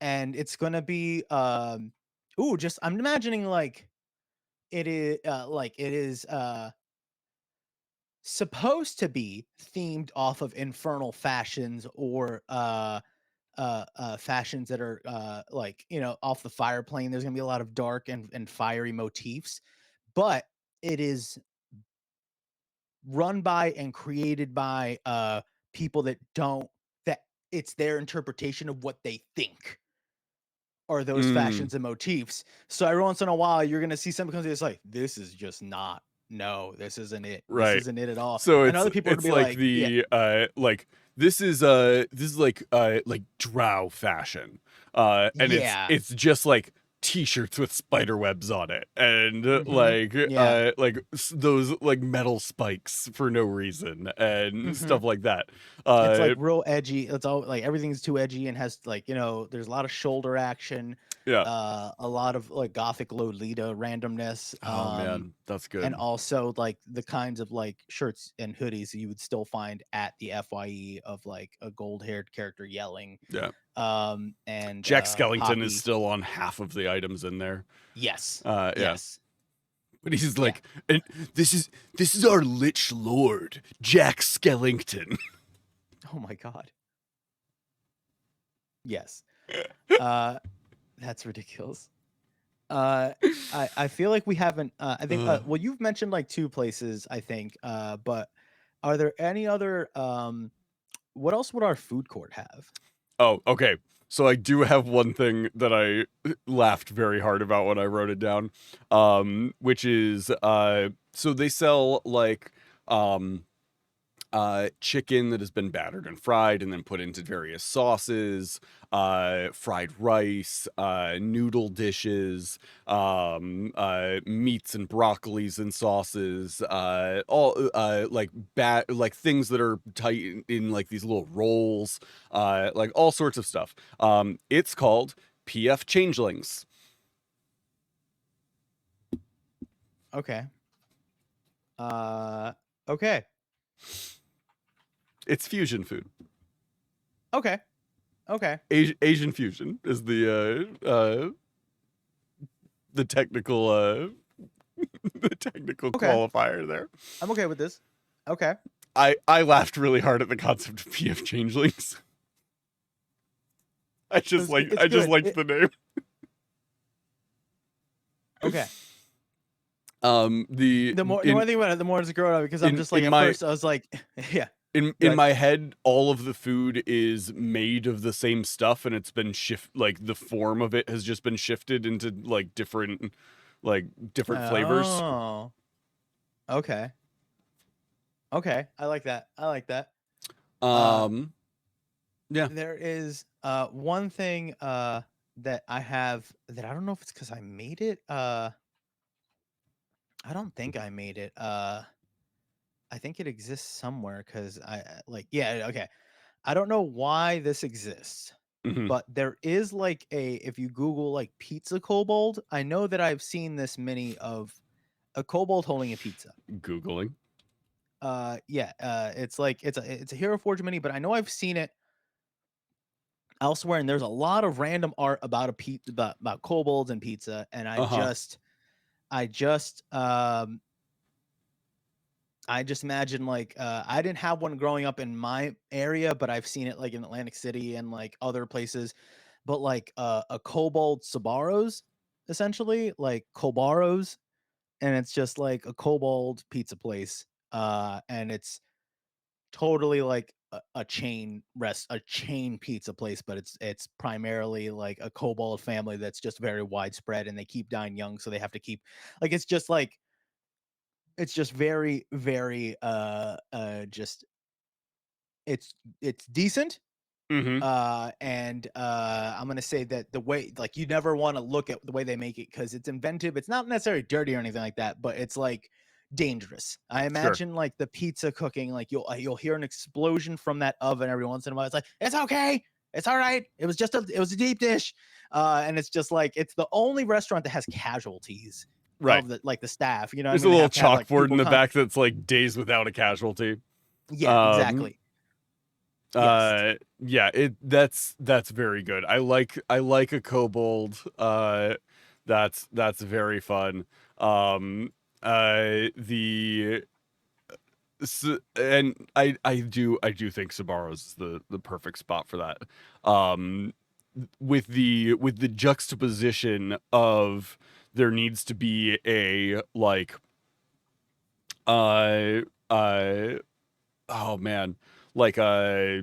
and it's gonna be ooh, just I'm imagining it is supposed to be themed off of infernal fashions or fashions that are like off the fire plane. There's gonna be a lot of dark and fiery motifs, but it is run by and created by people that don't that it's their interpretation of what they think are those Mm, fashions and motifs. So every once in a while, you're gonna see something comes. It's like this is just not. No, this isn't it. This right. isn't it at all. So And other people are gonna it's be like like, yeah, the this is like drow fashion. And yeah, it's just like t-shirts with spider webs on it and yeah, those like metal spikes for no reason and hmm. stuff like that. It's like Uh real edgy. It's all like everything's too edgy and has like there's a lot of shoulder action, yeah. a lot of like gothic Lolita randomness, Oh man, that's and good. also like the kinds of like shirts and hoodies you would still find at the FYE of like a gold haired character yelling, Yeah. and Jack Skellington is Poppy. still on half of the items in there. Yes, Yeah. yes, But he's yeah. like, and this is our Lich Lord, Jack Skellington. Oh my god. Yes. Uh, that's ridiculous. Uh, I feel like we haven't. I think. Ugh. Well, you've mentioned like two places. I think. But are there any other? What else would our food court have? Oh, okay. So I do have one thing that I laughed very hard about when I wrote it down, which is so they sell like um chicken that has been battered and fried and then put into various sauces, fried rice, noodle dishes, meats and broccolis and sauces, all like things that are tight in like these little rolls, like all sorts of stuff. It's called PF Changelings. Okay. Uh. Okay. It's fusion food. Okay. Okay. Asian fusion is the technical the technical Okay. qualifier there. I'm okay with this. Okay. I laughed really hard at the concept of PF changelings. It's I just good. liked the name. Okay. The The more I think about it, the more it's growing up because I'm just like in at my first I was like, yeah. in Good. my head, all of the food is made of the same stuff, and it's been like the form of it has just been shifted into like different flavors. Oh. Okay. Okay. I like that. I like that. Uh. Um, yeah. There is one thing that I have that I don't know if it's because I made it. I don't think I made it. I think it exists somewhere because like yeah, okay. I don't know why this exists, Hmm. but there is like a if you Google like pizza kobold, I know that I've seen this many of a kobold holding a pizza. Googling. Yeah, it's like it's a Hero Forge mini, but I know I've seen it elsewhere, and there's a lot of random art about a pizza about kobolds and pizza, and Uh-huh. I just I just imagine like I didn't have one growing up in my area, but I've seen it like in Atlantic City and like other places. But like a kobold Sabaros, essentially like Kobaros, and it's just like a kobold pizza place, and it's totally like a chain pizza place, but it's primarily like a kobold family that's just very widespread, and they keep dying young, so they have to keep like it's just very just it's decent, Mm-hmm. And I'm gonna say that the way, like, you never want to look at the way they make it because it's inventive. It's not necessarily dirty or anything like that, but it's like dangerous. I Sure. imagine like the pizza cooking, like you'll hear an explosion from that oven every once in a while. It's like, it's okay, it's all right. It was a deep dish, and it's just like it's the only restaurant that has casualties Right. of the staff. You know, I There's a mean, they little have to have like chalkboard in people the come. back that's like days without a casualty. Yeah, Um, exactly. Yes. yeah, that's very good. I like a kobold. That's very fun. The and I do think Sabaro's is the perfect spot for that. Um, with the juxtaposition of there needs to be a like uh uh oh man, like a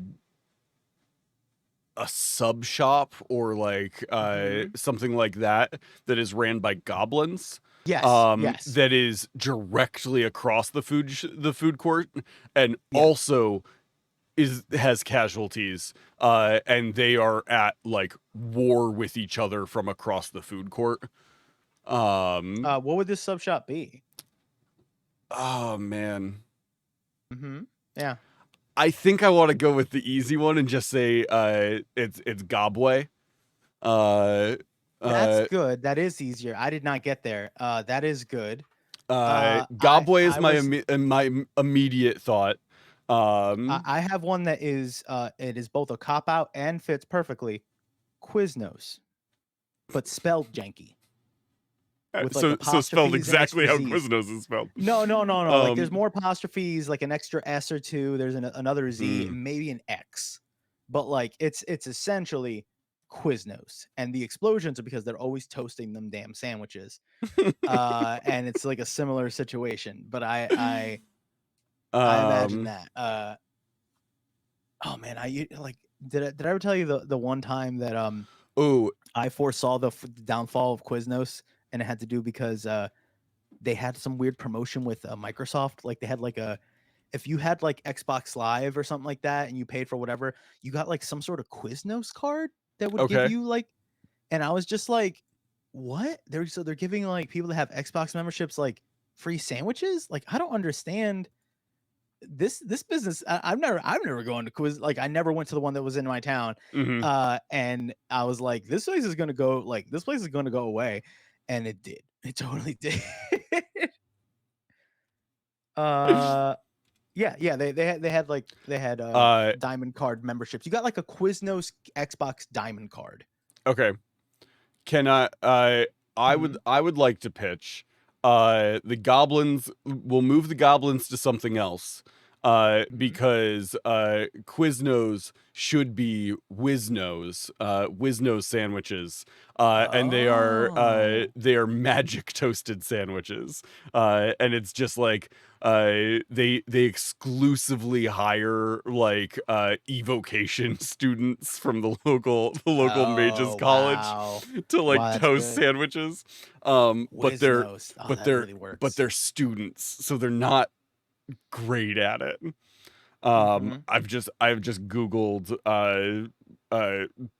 sub shop or like Hmm. something like that that is ran by goblins, Yes. Yes. that is directly across the food court, and Yeah. also is has casualties, and they are at like war with each other from across the food court. What would this sub shop be? Oh man, Hmm. Yeah. I think I want to go with the easy one and just say it's Gobway. uh That's uh good. That is easier. I did not get there. That is good. I Gobway is I was my immediate thought. um I have one that is it is both a cop out and fits perfectly. Quiznos, but spelled janky with like so spelled apostrophes and exactly extra how Z's. Quiznos is spelled. No. Like there's um more apostrophes, like an extra S or two. There's another Z, mm. maybe an X, but like it's essentially Quiznos, and the explosions are because they're always toasting them damn sandwiches. And it's like a similar situation, but I imagine um that. Oh man, like did I ever tell you the one time that oh, I foresaw the downfall of Quiznos, and it had to do because they had some weird promotion with Microsoft. Like they had like a if you had like Xbox Live or something like that, and you paid for whatever, you got like some sort of Quiznos card that would give okay. you like, and I was just like, what? They're giving like people that have Xbox memberships like free sandwiches? Like I don't understand this business. I've never gone to quiz, like I never went to the one that was in my town. Hmm. And I was like, this place is gonna go away. And it did. It totally did. uh yeah, they had uh diamond card memberships. You got like a Quiznos Xbox diamond card. okay. Can Hmm. I would like to pitch the goblins. We'll move the goblins to something else, Hmm. because Quiznos should be Whiznos sandwiches, and Oh. they are magic toasted sandwiches, and it's just like they exclusively hire like evocation students from the local mages Oh college wow. to like Wow, that's toast good. sandwiches. But Quiznos. Oh, that really but works. they're students, so they're not great at it. Hmm. I've just Googled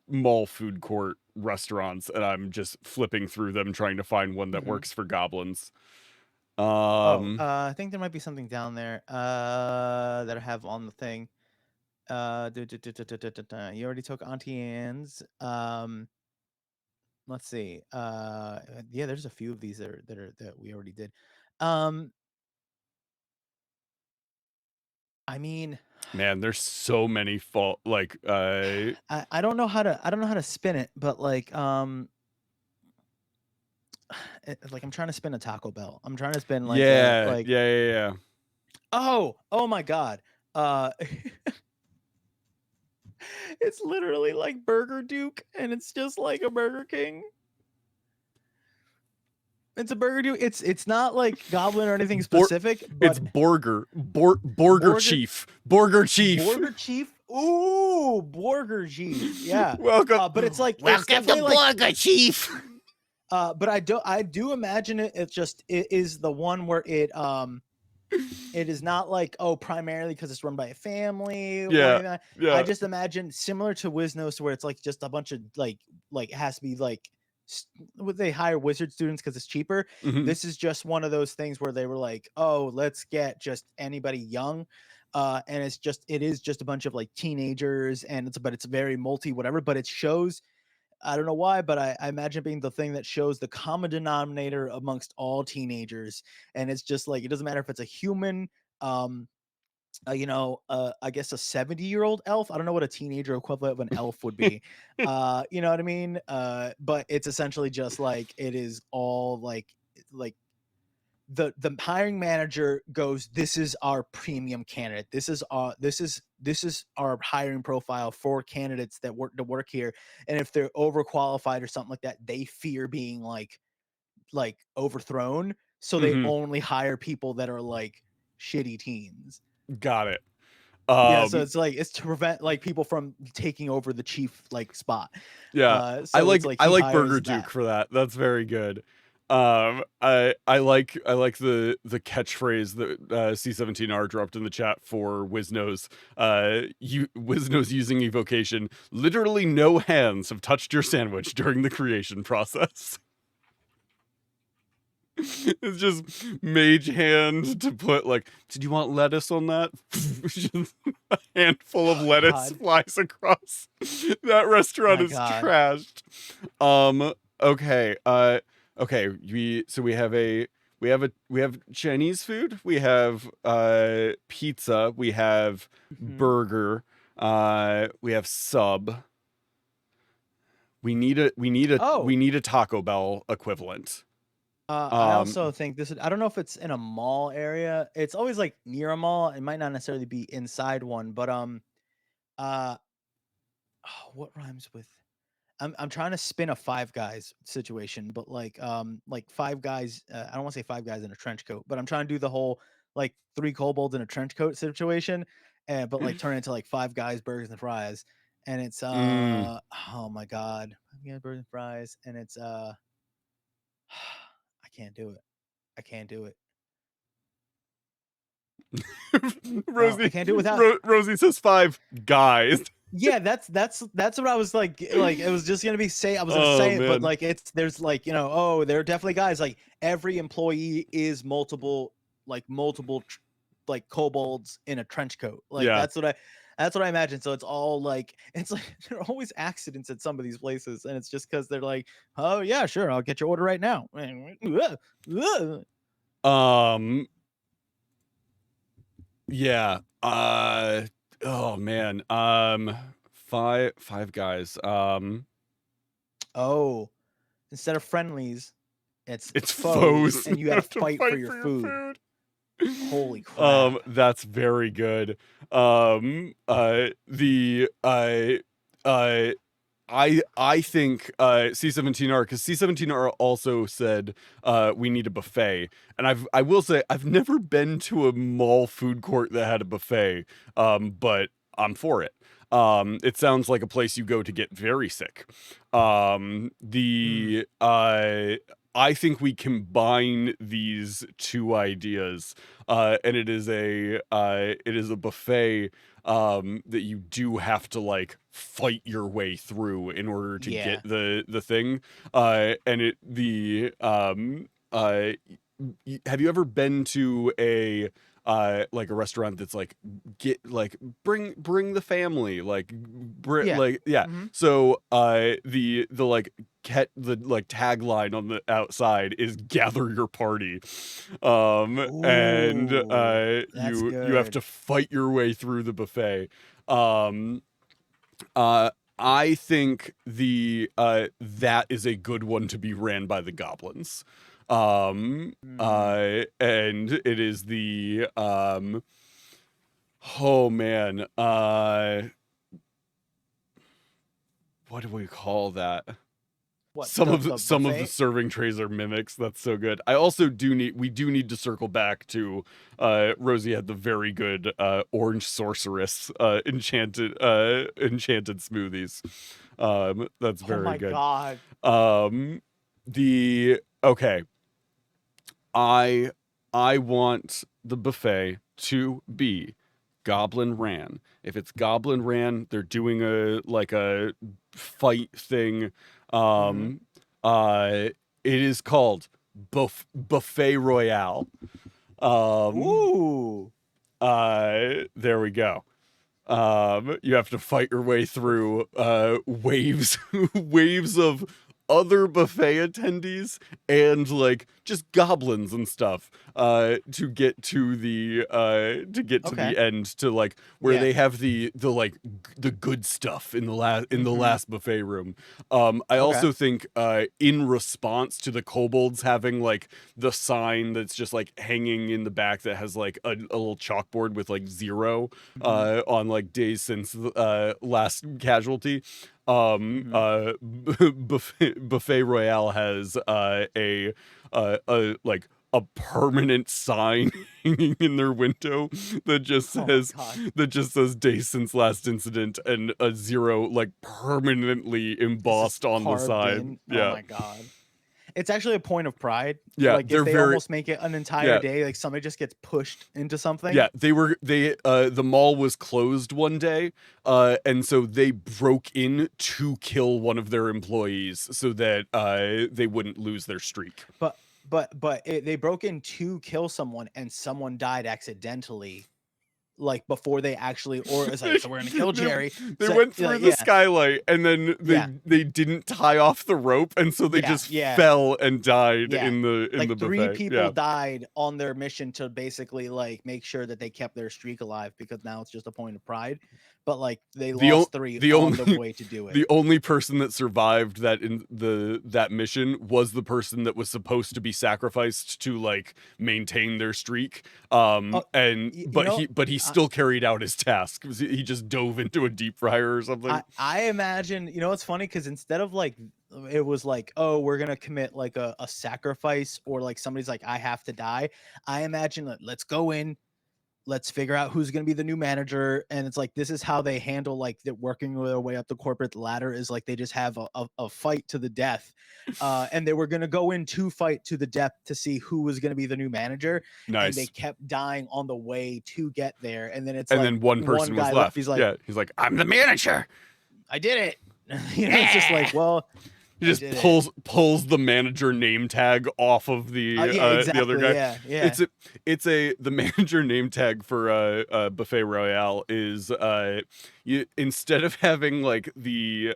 mall food court restaurants, and I'm just flipping through them trying to find one that Hmm. works for goblins. Oh, Um, I think there might be something down there that I have on the thing. You already took Auntie Anne's. Let's see. Yeah, there's a few of these that we already did. Um, I mean, man, there's so many fault like I don't know how to spin it, but like like I'm trying to spin a Taco Bell. I'm trying to spin like a yeah, like yeah. oh my god. Uh it's literally like Burger Duke, and it's just like a Burger King. It's a Burger Duke. It's not like Goblin or anything Bor- specific, it's but Borger Borger Chief. Borger Chief. Borger Chief. Ooh, Borger Chief. Yeah. Welcome. But it's Welcome to definitely like Borger Chief. but I do imagine it is the one where It is not like, oh, primarily because it's run by a family or Yeah, anything. I yeah. just imagine similar to Wiznos, where it's like just a bunch of like it has to be like would they hire wizard students because it's cheaper. Mhm. This is just one of those things where they were like, oh, let's get just anybody young. And it is just a bunch of like teenagers, and it's very multi whatever, but it shows. I don't know why, but I imagine being the thing that shows the common denominator amongst all teenagers, and it's just like it doesn't matter if it's a human, um, I guess a 70-year-old elf. I don't know what a teenager equivalent of an elf would be. You know what I mean? But it's essentially just like it is all like the hiring manager goes, this is our premium candidate, this is our hiring profile for candidates that work here, and if they're overqualified or something like that, they fear being like overthrown, so they Mhm. only hire people that are like shitty teens. Got it. Yeah, so Um, it's to prevent like people from taking over the chief like spot. yeah. So it's like I he like Burger hires Duke that. for that. That's very good. I like the catchphrase that C17R dropped in the chat for Wiznos. Wiznos using evocation. Literally no hands have touched your sandwich during the creation process. It's just mage hand to put like, did you want lettuce on that? Just a handful of Oh lettuce God, flies across. That restaurant my is God. trashed. Okay. Okay. We have Chinese food. We have pizza. We have Mhm. burger. We have sub. We Oh, need a Taco Bell equivalent. I Um, also think this. I don't know if it's in a mall area. It's always like near a mall. It might not necessarily be inside one, but uh, oh, what rhymes with? I'm trying to spin a Five Guys situation, but like Five Guys. I don't want to say Five Guys in a trench coat, but I'm trying to do the whole like three kobolds in a trench coat situation, and but like turn it into like Five Guys burgers and fries, and it's mm. oh my god, Five Guys burgers and fries, and it's I can't do it. I can't do it. No, I Rosie can't do it without. Rosie says five guys. Yeah, that's what I was like it was just gonna be say I was gonna Oh say it, but man. like it's there's like oh there are definitely guys like every employee is like kobolds in a trench coat, like Yeah. that's what I imagine. So it's all like it's like there are always accidents at some of these places, and it's just because they're like, oh yeah, sure, I'll get your order right now. Um yeah. Oh man. Five guys. Oh, instead of friendlies, it's It's foes, foes. and you You got to have to fight for fight your for your food. food. Holy crap. That's very good. The uh I think C17R, because C17R also said we need a buffet, and I will say I've never been to a mall food court that had a buffet, but I'm for it. It sounds like a place you go to get very sick. Mm, I think we combine these two ideas, and it is a buffet that you do have to like fight your way through in order to get yeah. the thing. And it the have you ever been to a like a restaurant that's like get like bring the family Yeah. like yeah, Mhm. so the like the like tagline on the outside is gather your party, and Ooh, that's you have good. to fight your way through the buffet. um uh I think the that is a good one to be ran by the goblins. Mm. And it is the oh man, what do we call that? What, the Some of the buffet? serving trays are mimics. That's so good. I also do need to circle back to Rosie had the very good orange sorceress enchanted smoothies. That's Oh very my good. god. The okay. I I want the buffet to be Goblin Ran. If it's Goblin Ran, they're doing a fight thing. Hmm. Um, it is called Buffet Royale. Um, Ooh. there we go. You have to fight your way through waves waves of other buffet attendees and like just goblins and stuff to get to Okay. the end, to like where Yeah. they have the like the good stuff in the Hmm. last buffet room. I Okay. also think in response to the kobolds having like the sign that's just like hanging in the back that has like a little chalkboard with like 0 Hmm. on like days since last casualty. Hmm. Buffet Royale has a like a permanent sign hanging in their window that just Oh my says god. days since last incident, and a 0 like permanently This is embossed on the carved side. in. Oh Yeah. my god. It's actually a point of pride. Yeah, Like if they're they very almost make it an entire yeah. day, like somebody just gets pushed into something. Yeah, the mall was closed one day, and so they broke in to kill one of their employees so that they wouldn't lose their streak. They broke in to kill someone and someone died accidentally, like before they actually, or it's like, they, so we're gonna kill Jerry. they So went through like, the yeah, skylight, and then yeah, they didn't tie off the rope, and so they yeah, just yeah, fell and died yeah. in the Like three buffet. people Yeah. died on their mission to basically like make sure that they kept their streak alive because now it's just a point of pride. But like they The o- lost three the on the only way to do it. the only person that survived that mission was the person that was supposed to be sacrificed to like maintain their streak. Oh, And you know, but he I, still carried out his task. He just dove into a deep fryer or something. I imagine, you know, it's funny because instead of like it was like, oh, we're gonna commit like a sacrifice, or like somebody's like, I have to die. I imagine that let's go in, let's figure out who's going to be the new manager, and it's like this is how they handle like the working their way up the corporate ladder, is like they just have a fight to the death, and they were going to go in to fight to the death to see who was going to be the new manager, and they Nice. kept dying on the way to get there, and then it's And like then one one person was guy left, he's left. like, Yeah, he's like, I'm the manager. I did it. You know, it's just Yeah. like, well, He I just did it. pulls the manager name tag off of Yeah, the other exactly, guy. yeah, yeah. It's the manager name tag for Buffet Royale is you, instead of having like the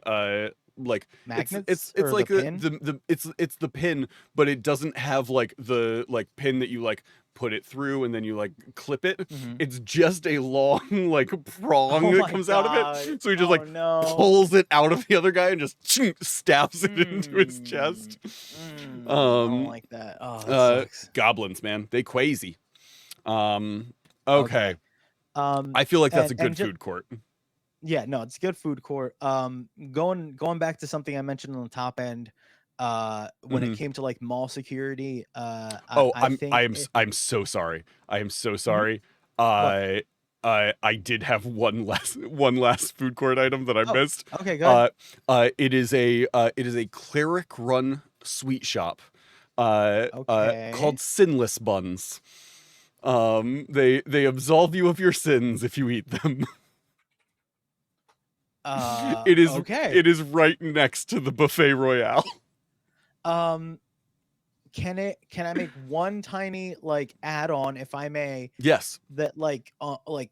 like Magnets it's or the like pin. it's the pin, but it doesn't have like the like pin that you like put it through and then you like clip it. Hmm. It's just a long like prong Oh that my comes out of it. god. So he just Oh like no. pulls it out of the other guy and just stabs it into his Mm, chest. I don't Um, like that. Oh, that sucks. Goblins, man, they crazy. Okay, Okay. Um, I feel like that's a and good just food court. yeah, no, it's a good food court. Going back to something I mentioned on the top end, when it Hmm. came to like mall security, Oh, I think I'm so sorry. I am so Mhm. sorry. What? I I did have one last food court item that I Oh, missed. okay, good. It is a cleric run sweet shop called Okay. Sinless Buns. They absolve you of your sins if you eat them. It is Okay. it is right next to the buffet royale. Um, can I make one tiny like add-on, if I may, Yes, that like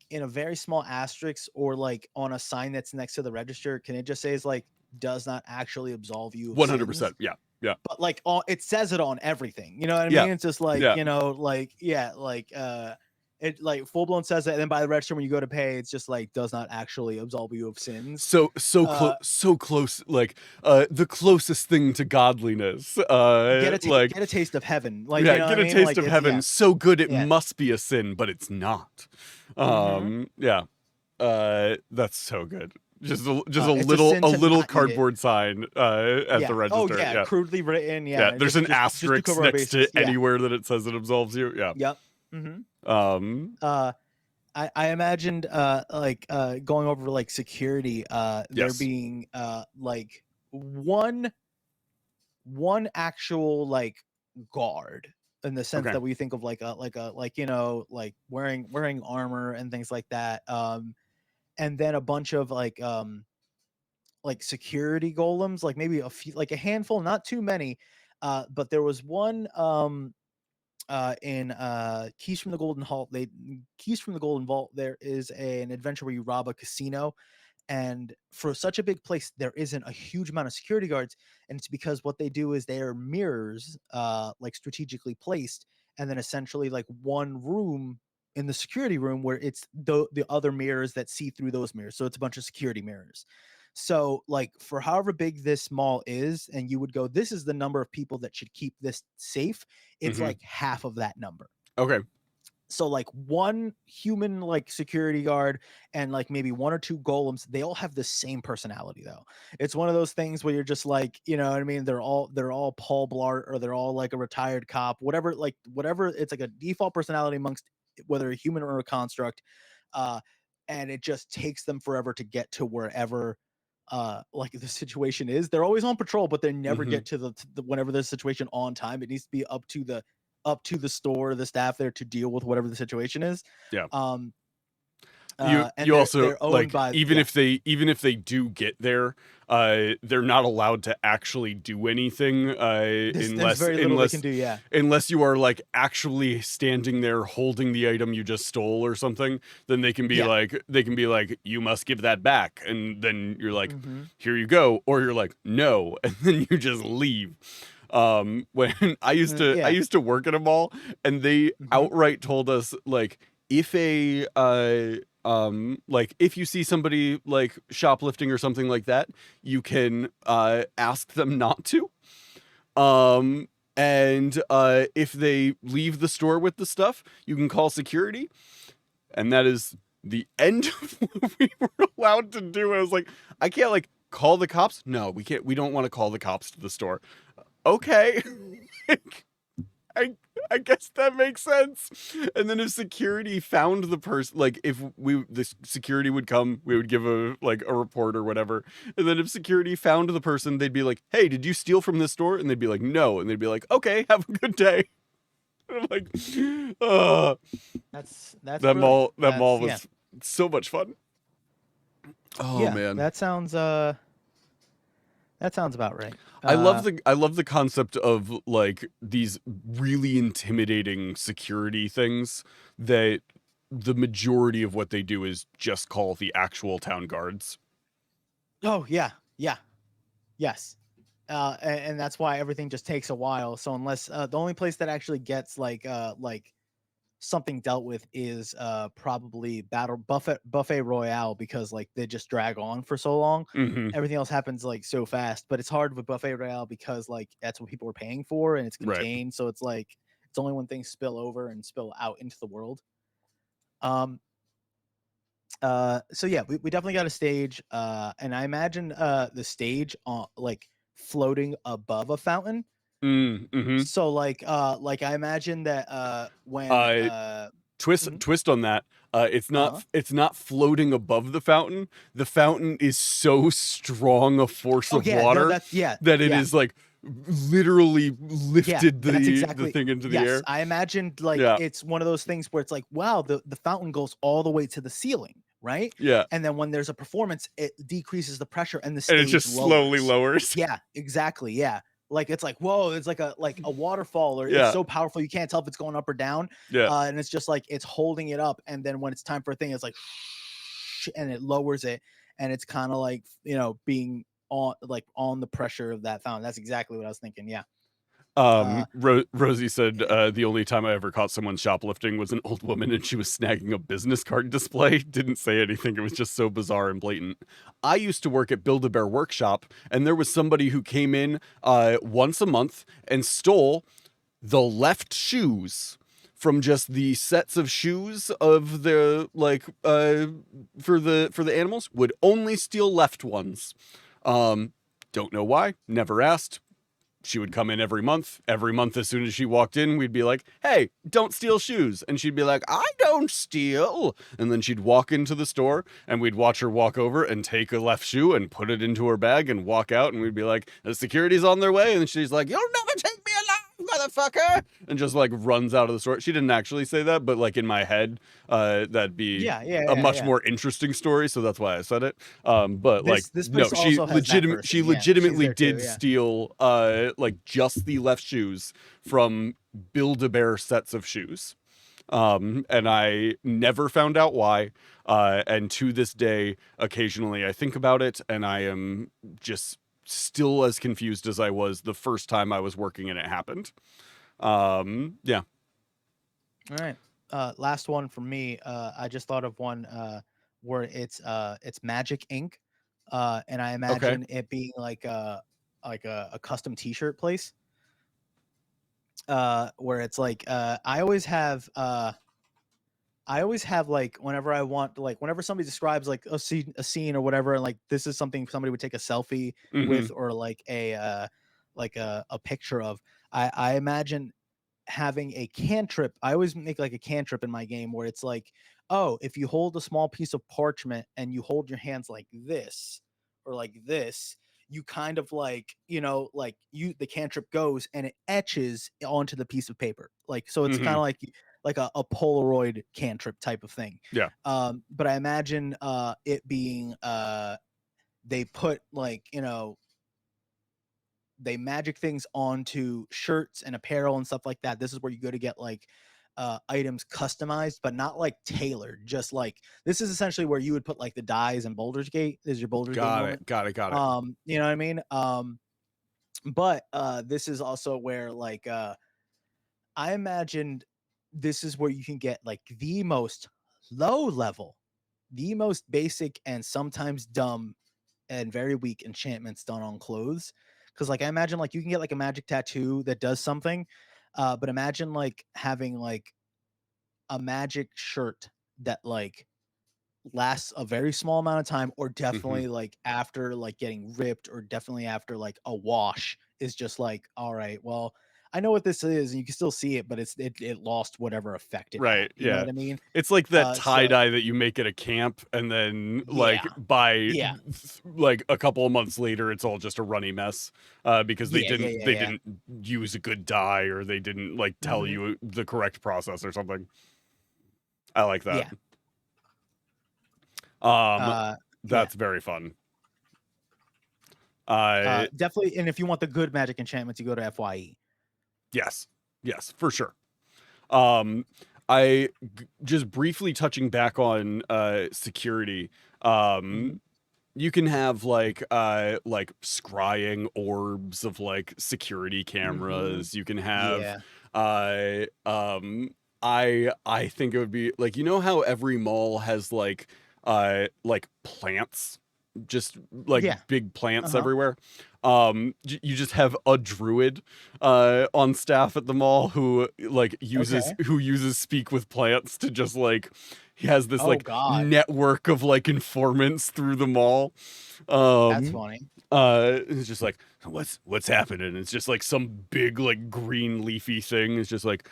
in a very small asterisk, or like on a sign that's next to the register, can it just say is like does not actually absolve you of sins? 100%. Yeah, yeah, But like it says it on everything. You know what I yeah, mean? It's just like, yeah. you know, like yeah, like it like full blown says that, and then by the register when you go to pay, it's just like does not actually absolve you of sins. Uh So close, like the closest thing to godliness. Like get a taste of heaven. Like, you yeah, know what get I a mean? taste Like of it's heaven. yeah, So good it yeah. must be a sin, but it's not. Mm-hmm. Yeah. That's so good. Just It's a sin a to little not eat it. cardboard sign at the Yeah. Oh register. yeah, Yeah. crudely written. Yeah, Yeah. there's an Just to asterisk cover our next to bases. Yeah. anywhere that it says it absolves you. Yeah. Yep. Mm-hmm. Um, Uh I imagined going over like security, there yes. being like one actual like guard, in the sense Okay. that we think of like you know, like wearing armor and things like that. And then a bunch of like security golems, like maybe a few, like a handful, not too many. But there was one in Keys from the Golden Vault. Keys from the Golden Vault. There is an adventure where you rob a casino, and for such a big place, there isn't a huge amount of security guards, and it's because what they do is they are mirrors, like strategically placed, and then essentially like one room in the security room where it's the other mirrors that see through those mirrors. So it's a bunch of security mirrors. So like for however big this mall is, and you would go, this is the number of people that should keep this safe. It's Mm-hmm. like half of that number. Okay. So like one human like security guard and like maybe one or two golems, they all have the same personality though. It's one of those things where you're just like, you know what I mean, they're all Paul Blart, or they're all like a retired cop, whatever, like whatever. It's like a default personality amongst whether a human or a construct. uh and it just takes them forever to get to wherever like the situation is. They're always on patrol, but they never Mm-hmm. get to the whenever there's a situation on time. It needs to be up to the store, the staff there to deal with whatever the situation is. Yeah. Um, and You also they're owned like, by, even yeah. if they do get there, they're not allowed to actually do anything, There's very little they can unless do. Yeah. unless you are like actually standing there holding the item you just stole or something. Then Yeah. they can be like, you must give that back, and then you're like, Mm-hmm. here you go, or you're like, no, and then you just leave. When I Yeah. used to work at a mall, and they Mm-hmm. outright told us, like, if a like if you see somebody like shoplifting or something like that, you can ask them not to. um and if they leave the store with the stuff, you can call security, and that is the end of what we were allowed to do. I was like, I can't like call the cops. No, we can't. We don't want to call the cops to the store. Okay. I I guess that makes sense. And then if security found the person, like if the security would come, we would give a like a report or whatever. And then if security found the person, they'd be like, "Hey, did you steal from this store?" And they'd be like, "No." And they'd be like, "Okay, have a good day." And I'm like, That's brilliant. that mall Yeah. was so much fun. Oh Yeah. man. That sounds about right. I love the concept of like these really intimidating security things that the majority of what they do is just call the actual town guards. Oh yeah. Yeah. Yes. And that's why everything just takes a while. So unless the only place that actually gets like something dealt with is probably battle buffet royale, because like they just drag on for so long. Mm-hmm. Everything else happens like so fast, but it's hard with buffet royale because like that's what people are paying for, and it's Right. contained, so it's like it's only when things spill over and spill out into the world. um so yeah, we definitely got a stage, and I imagine the stage on like floating above a fountain. Mm-hmm. So like I imagine that when Uh, mhm, twist on that. uh-huh. It's not floating above the fountain. The fountain is so strong a force Oh of yeah, no, water that's yeah, that it yeah, is like literally yeah. lifted That's the exactly, thing into the yes. air. I imagined like Yeah. it's one of those things where it's like, wow, the fountain goes all the way to the ceiling, right? Yeah. And then when there's a performance, it decreases the pressure and the And it stage just slowly lowers. lowers. Yeah, exactly. Yeah. Like it's like, whoa, it's like a waterfall, or it's Yeah. so powerful you can't tell if it's going up or down. Yeah. And it's just like it's holding it up, and then when it's time for a thing, it's like and it lowers it, and it's kind of like, you know, being on the pressure of that fountain. That's exactly what I was thinking. Yeah. Uh Rosie said, yeah. the only time I ever caught someone shoplifting was an old woman, and she was snagging a business card display. Didn't say anything. It was just so bizarre and blatant. I used to work at Build-A-Bear Workshop, and there was somebody who came in once a month and stole the left shoes from just the sets of shoes of the like for the animals. Would only steal left ones. Um, don't know why. Never asked. She would come in every month. Every month, as soon as she walked in, we'd be like, "Hey, don't steal shoes." And she'd be like, "I don't steal." And then she'd walk into the store, and we'd watch her walk over and take a left shoe and put it into her bag and walk out. And we'd be like, "The security's on their way." And she's like, "You'll never take me alive, motherfucker, and just like runs out of the store. She didn't actually say that, but like in my head, that'd be Yeah, yeah, a yeah, much yeah. more interesting story, so that's why I said it. But like, This no, place also has that person. she Yeah, she's legitimately there too. did Yeah. steal like just the left shoes from Build-A-Bear sets of shoes. And I never found out why. And to this day, occasionally I think about it, and I am just still as confused as I was the first time I was working and it happened. Yeah. All right. Last one for me. I just thought of one where it's Magic Ink. And I Okay. imagine it being like a custom t-shirt place. Where it's like I always have like whenever I want like whenever somebody describes like a scene or whatever, and like this is something somebody would take a selfie Mm-hmm. with or like a picture of. I imagine having a cantrip. I always make like a cantrip in my game where it's like, oh, if you hold a small piece of parchment and you hold your hands like this or like this, you kind of like, like the cantrip goes and it etches onto the piece of paper. Like so it's kind Mm-hmm. of like a Polaroid cantrip type of thing. Yeah. But I imagine it being they put like, they magic things onto shirts and apparel and stuff like that. This is where you go to get like items customized, but not like tailored. Just like this is essentially where you would put like the dyes and Baldur's Gate. This is your Baldur's Gate Got moment. it. Got it. Got it. You know what I mean? But this is also where like I imagined this is where you can get like the most low level, the most basic and sometimes dumb and very weak enchantments done on clothes. Because like I imagine like you can get like a magic tattoo that does something, but imagine like having like a magic shirt that like lasts a very small amount of time, or Mm-hmm. definitely like after like getting ripped, or definitely after like a wash is just like, all right, well, I know what this is, and you can still see it, but it lost whatever effect it had. Right. You know Yeah. what I mean? It's like that tie So dye that you make at a camp, and then yeah, like by yeah, like a couple of months later, it's all just a runny mess, because yeah, yeah, yeah, they yeah. didn't use a good dye, or they didn't like tell Hmm. you the correct process or something. I like that. Yeah. Um, Uh, yeah. that's very fun. Uh, Definitely. And if you want the good magic enchantments, you go to FYE. yes, yes, for sure. Um, I just briefly touching back on security. Hmm. You can have like scrying orbs of like security Hmm. cameras. You can have Yeah. uh um I think it would be like, you know how every mall has like plants, just like Yeah. big Uh plants huh. everywhere. You just have a druid on staff at the mall who like Okay. uses speak with plants to just like, he has this Oh like God, network of like informants through the mall. that's um funny. it's just like, what's happening? It's just like some big like green leafy thing. It's just like,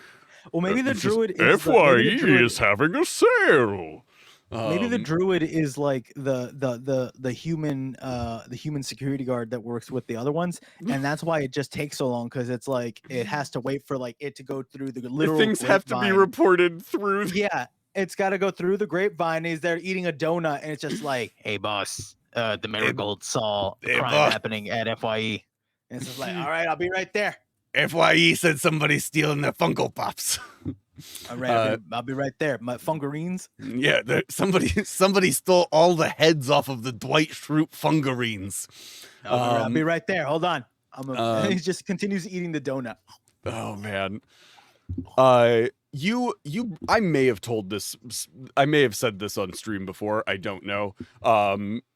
Well, maybe the it's just druid is the FYE is having a sale. maybe the um druid is like the human security guard that works with the other ones, and that's why it just takes so long, because it's like it has to wait for like it to go through the literal things have to be grapevine. reported through. Yeah, it's got to go through the grapevine. He's there eating a donut, and it's just like, hey, boss, the Hey, Marigold saw a hey crime boss, happening at FYE. And it's just like, all right, I'll be right there. FYE said somebody's stealing their Funko Pops. All right, uh I'll be right there. My fungarines. yeah, somebody stole all the heads off of the Dwight Schrute Fungarines. I'll be right there. Hold on. And he Um just continues eating the donut. oh man. You I may have told this, I may have said this on stream before, I don't know.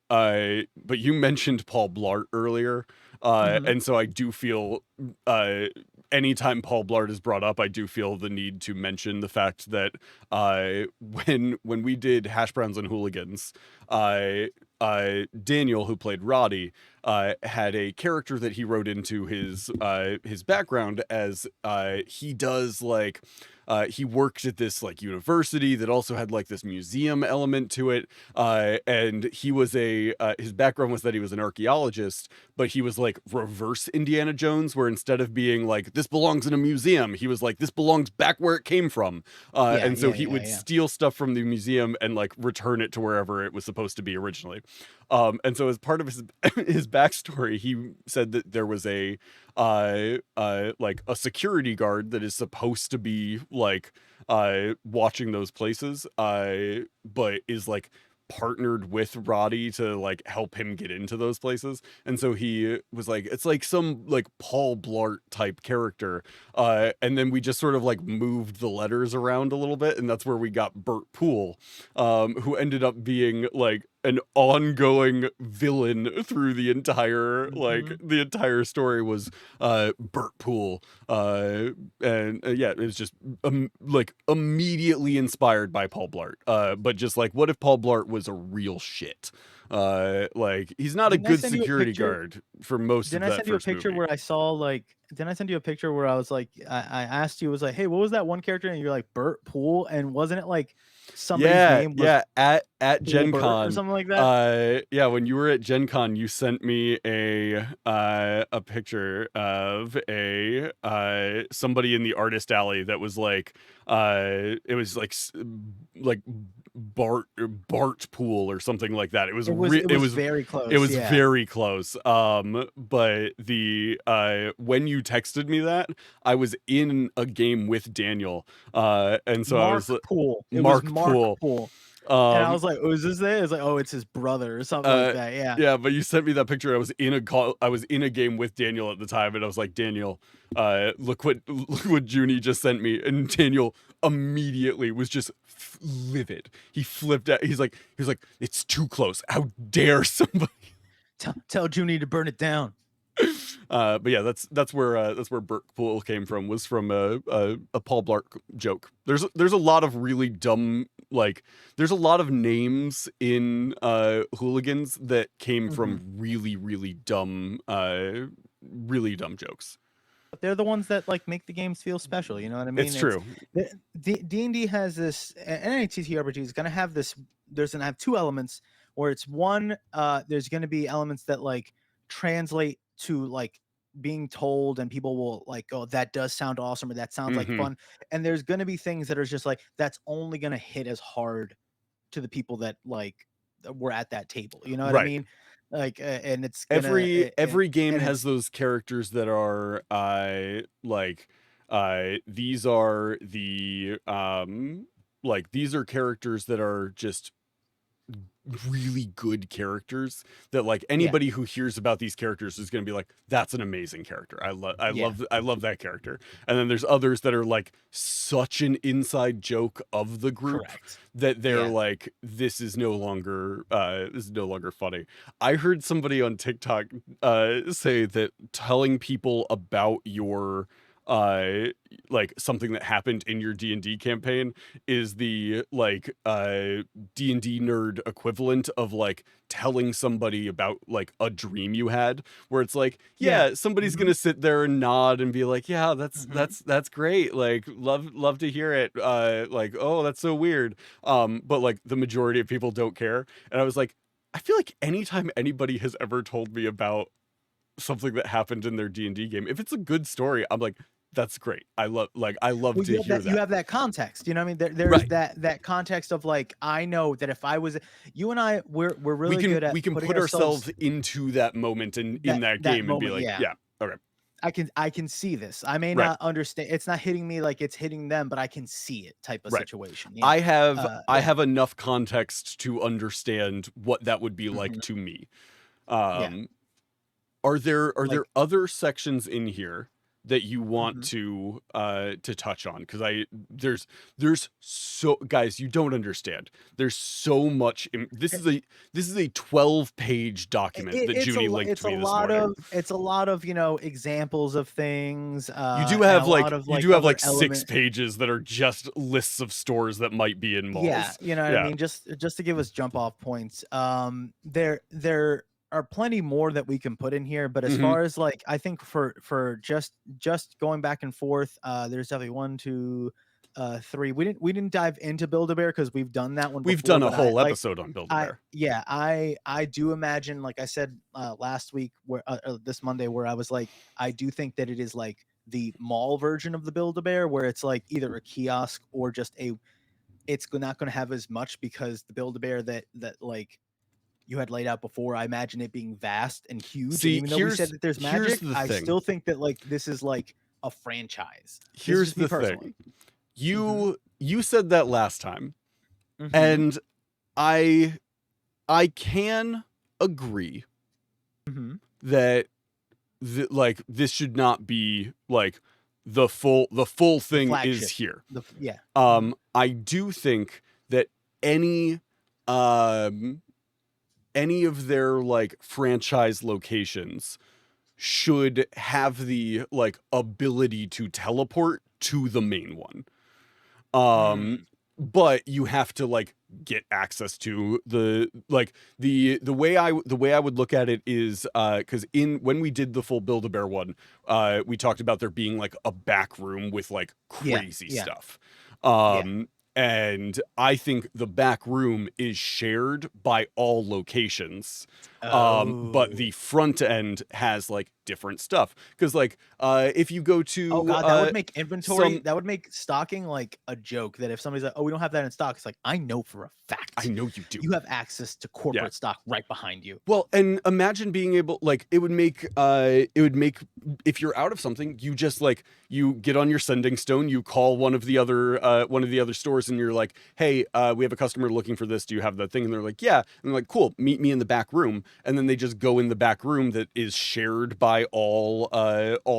But you mentioned Paul Blart earlier. Hmm. And so I do feel, uh anytime Paul Blart is brought up, I do feel the need to mention the fact that when we did Hash Browns and Hooligans, Daniel, who played Roddy, had a character that he wrote into his background as he does like. He worked at this like university that also had like this museum element to it, and he was his background was that he was an archaeologist, but he was like reverse Indiana Jones, where instead of being like this belongs in a museum, he was like this belongs back where it came from, Yeah, and so yeah, he yeah, would yeah. steal stuff from the museum and like return it to wherever it was supposed to be originally. And so as part of his his backstory, he said that there was like a security guard that is supposed to be like watching those places, but is like partnered with Roddy to like help him get into those places. And so he was like, it's like some like Paul Blart type character. And then we just sort of like moved the letters around a little bit, and that's where we got Burt Poole, who ended up being like an ongoing villain through the entire like Hmm. the entire story was Burt Poole. And yeah, it was just like immediately inspired by Paul Blart. But just like, what if Paul Blart was a real shit? Like he's not a Didn't I good send you a security picture? guard for most of Didn't I that send you a first picture movie. where I saw like? Didn't I send you a picture where I was like, I asked you, was like, hey, what was that one character? And you're like, Burt Poole, and wasn't it like somebody's Yeah, name was yeah. At Poole Gen Burt or Con, something like that? yeah, when you were at Gen Con, you sent me a picture of a somebody in the artist alley that was like it was like like Bart Pool or something like that. It was It was very it close. was Yeah, very close. But the when you texted me that, I was in a game with Daniel. And so I was Mark Poole. It was Mark Mark Poole. Poole, and I Um, was like, oh, is this it? It's like, oh, it's his brother or something like that. Yeah. yeah, but you sent me that picture. I was in a game with Daniel at the time, and I was like, Daniel, look what Junie just sent me. And Daniel immediately was just livid. He flipped out. He was like, it's too close. How dare somebody? Tell Junie to burn it down. But yeah, that's where Burt Poole came from, was from a Paul Blart joke. There's a lot of really dumb, like there's a lot of names in Hooligans that came Hmm. from really really dumb jokes. But they're the ones that like make the games feel special. You know what I It's mean? It's true. D&D has this, and any TTRPG is going to have this. There's going to have two elements where it's one. There's going to be elements that like translate to like being told, and people will like, oh, that does sound awesome, or that sounds like Hmm. fun. And there's going to be things that are just like that's only going to hit as hard to the people that like were at that table. You know what I Right. mean? Like, and it's gonna, Every game and has it's those characters that are these are these are characters that are just really good characters that like yeah, anybody who hears about these characters is going to be like, that's an amazing character. yeah, I love that character. And then there's others that are like such an inside joke of the group correct. that they're Yeah. like, this is no longer funny. I heard somebody on TikTok say that telling people about your uh like something that happened in your D&D campaign is the like D&D nerd equivalent of like telling somebody about like a dream you had, where it's like, Yeah. yeah, somebody's Mhm, gonna sit there and nod and be like, yeah, mhm. that's great, like love to hear it, like, oh, that's so weird. But like the majority of people don't care. And I was like, I feel like anytime anybody has ever told me about something that happened in their D&D game, if it's a good story, I'm like, that's great. I love Well, to hear you that. have that context, you know what I mean? There's Right. that context of like, I know that if I was you and I, we're really good at We can putting put ourselves ourselves into that moment and in that that game and be moment. like, Yeah. yeah, okay, I can see this. I may right, not understand. It's not hitting me like it's hitting them, but I can see it type of right. situation. Yeah. I Yeah. have enough context to understand what that would be like Mhm. to me. Yeah. Um, are Like, there other sections in here that you want mhm. to touch on? Because there's so, guys, you don't understand. There's so much. This is a 12-page document that Junie linked me this morning. It's a lot of, you know, examples of things, and a lot of You like do have other like six element. pages that are just lists of stores that might be in Yeah, malls. you know what I Yeah. mean? Just to give us jump off points. There are plenty more that we can put in here, but as Mhm. far as like I think for just going back and forth, there's definitely 1, 2, 3. We didn't dive into Build-A-Bear because we've done that one We've before, done a but I whole like episode on I Build-A-Bear. yeah, I do imagine, like I said last week, where this Monday, where I was like, I do think that it is like the mall version of the Build-A-Bear, where it's like either a kiosk or just a. Not going to have as much because the Build-A-Bear that like you had laid out before, I imagine it being vast and huge. And See, even though we said that there's here's magic, the I thing. still think that like this is like a franchise. This is Here's just me the personally. thing. Mhm. You said that last time, Mhm. and I I can agree Mhm. that like this should not be like the full The thing is flagship. here. Yeah. Mhm. I do think that any um any of their like franchise locations should have the like ability to teleport to the main one. Um Mm. but you have to like get access to the like the way I would look at it is cuz in when we did the full Build-A-Bear one, we talked about there being like a back room with like Yeah. crazy Yeah. stuff. Yeah. And I think the back room is shared by all locations. But Oh. the front end has like different stuff cuz like if you go Oh to god, that would make inventory some that would make stocking like a joke that if somebody's like, "Oh, we don't have that in stock," it's like, "I know for a I fact know you do. you have access to Yeah. corporate stock right behind you." Well, and imagine being able like it would make if you're out of something, you just like you get on your sending stone, you call one of the other stores and you're like, "Hey, we have a customer looking for this. Do you have that thing?" And they're like, "Yeah." And they're like, "Cool, meet me in the back room." And then they just go in the back room that is shared by all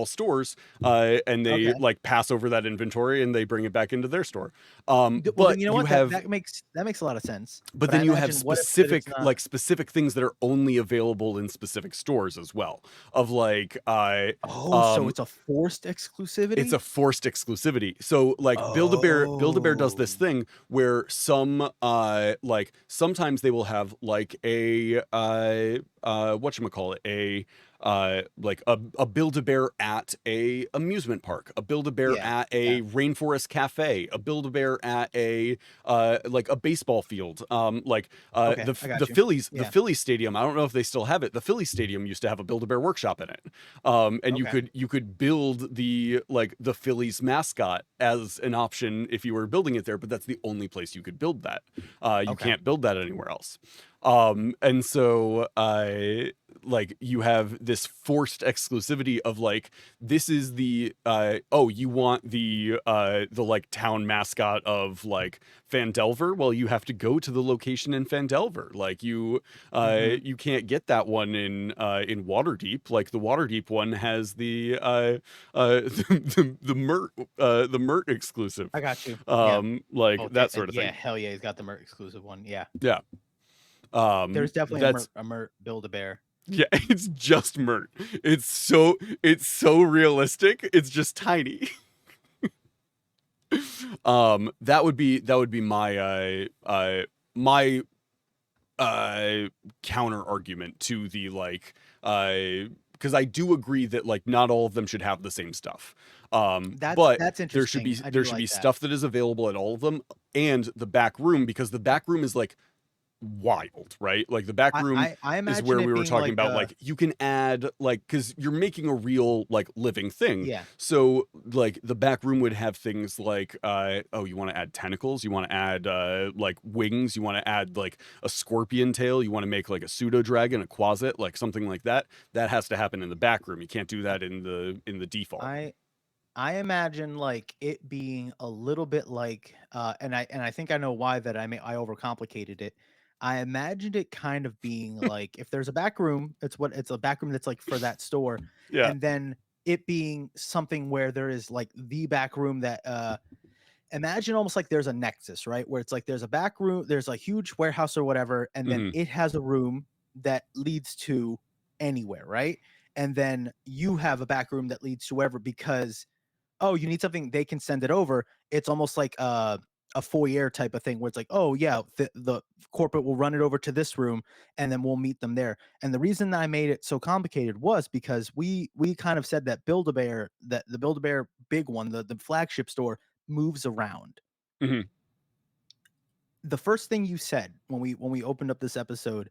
stores, and they Okay. like pass over that inventory and they bring it back into their store. Well, then But you know you what? That have that makes a lot of sense, but but I then you have imagine what if that it's not. specific things that are only available in specific stores as well. Of like Oh, so it's a forced it's a exclusivity? forced exclusivity. So like Build-A-Bear does Oh. this thing where some like sometimes they will have like a whatchamacallit, a like a Build-A-Bear at a amusement park, a Build-A-Bear Yeah, at yeah. a rainforest cafe, a Build-A-Bear at a like a baseball field. Like Okay, I got you. The Yeah, Phillies stadium, I don't know if they still have it. The Phillies stadium used to have a Build-A-Bear workshop in it. And okay, you could build the like the Phillies mascot as an option if you were building it there, but that's the only place you could build that. You okay. can't build that anywhere else. And so like you have this forced exclusivity of like this is the oh, you want the like town mascot of like Fandelver? Well, you have to go to the location in Fandelver. Like Mhm. you can't get that one in Waterdeep. Like the Waterdeep one has the the Mert exclusive. I got you. Yeah. Like Oh, that sort of yeah, thing. hell yeah, he's got the Mert exclusive one, yeah. Yeah. There's definitely That's A Mert Build-A-Bear. yeah, it's just Mert. It's so realistic. It's just tiny. That would be my counter argument to the like because I do agree that like not all of them should have the same stuff. But That's interesting. I there do should be like that. stuff that is available at all of them and the back room because the back room is like wild, right? Like the back room I is imagine where we it were being talking like about like you can add like cuz you're making a real like living thing. yeah, So like the back room would have things like oh, you want to add tentacles, you want to add like wings, you want to add like a scorpion tail, you want to make like a pseudo dragon, a quasit, like something like that. That has to happen in the back room. You can't do that in the default. I I imagine like it being a little bit like and I think I know why that I overcomplicated it. I imagined it kind of being like if there's a back room, it's a back room that's like for that store, Yeah. and then it being something where there is like the back room that imagine almost like there's a nexus, right? Where it's like there's a back room, there's a huge warehouse or whatever, and then Mhm. it has a room that leads to anywhere, right? And then you have a back room that leads to wherever because oh, you need something, they can send it over. It's almost like a foyer type of thing where it's like, oh yeah, the corporate will run it over to this room and then we'll meet them there. And the reason that I made it so complicated was because we kind of said that Build-A-Bear, that the Build-A-Bear big one, the flagship store moves around. Hmm. The first thing you said when we opened up this episode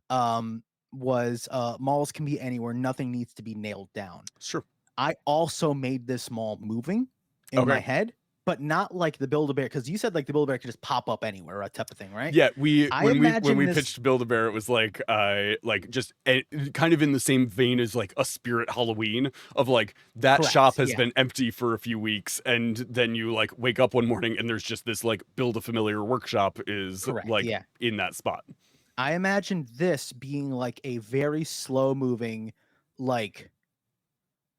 um was malls can be anywhere, nothing needs to be nailed down. Sure. I also made this mall moving in my Okay. head, but not like the Build-A-Bear, because you said like the Build-A-Bear could just pop up anywhere, right, type of thing, right? Yeah, I when imagine we this pitched Build-A-Bear, it was like just kind of in the same vein as like a Spirit Halloween of like that shop correct. has Yeah, been empty for a few weeks, and then you like wake up one morning and there's just this like Build a Familiar workshop is correct. like Yeah. in that spot. I imagine this being like a very slow moving, like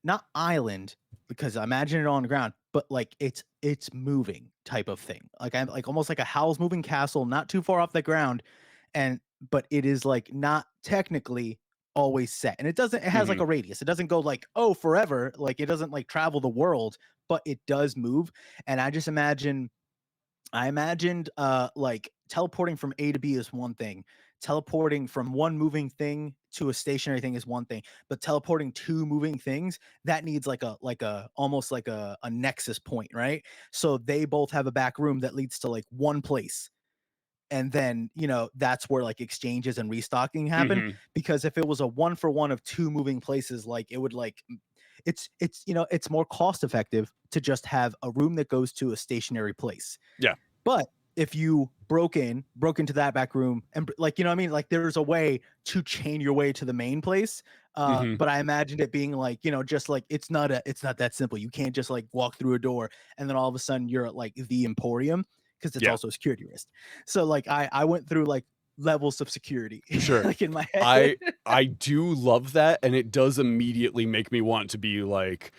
not island, because I imagine it on the ground, but like it's moving type of thing. Like I'm like almost like a Howl's Moving Castle, not too far off the ground, and but it is like not technically always set. And it has like Hmm. a radius. It doesn't go like, oh, forever. Like it doesn't like travel the world, but it does move. And I imagined like teleporting from A to B is one thing. Teleporting from one moving thing to a stationary thing is one thing, but teleporting two moving things, that needs like a almost like a nexus point, right? So they both have a back room that leads to like one place. And then, that's where like exchanges and restocking happen. Hmm. Because if it was a one for one of two moving places, like it would like it's more cost effective to just have a room that goes to a stationary place. Yeah. But if you broke into that back room and like, you know what I mean? Like there's a way to chain your way to the main place. Hmm. But I imagined it being like, just like it's not that simple. You can't just like walk through a door and then all of a sudden you're at like the Emporium, because it's Yeah. also a security risk. So like I went through like levels of security Sure. like in my head. I do love that, and it does immediately make me want to be like,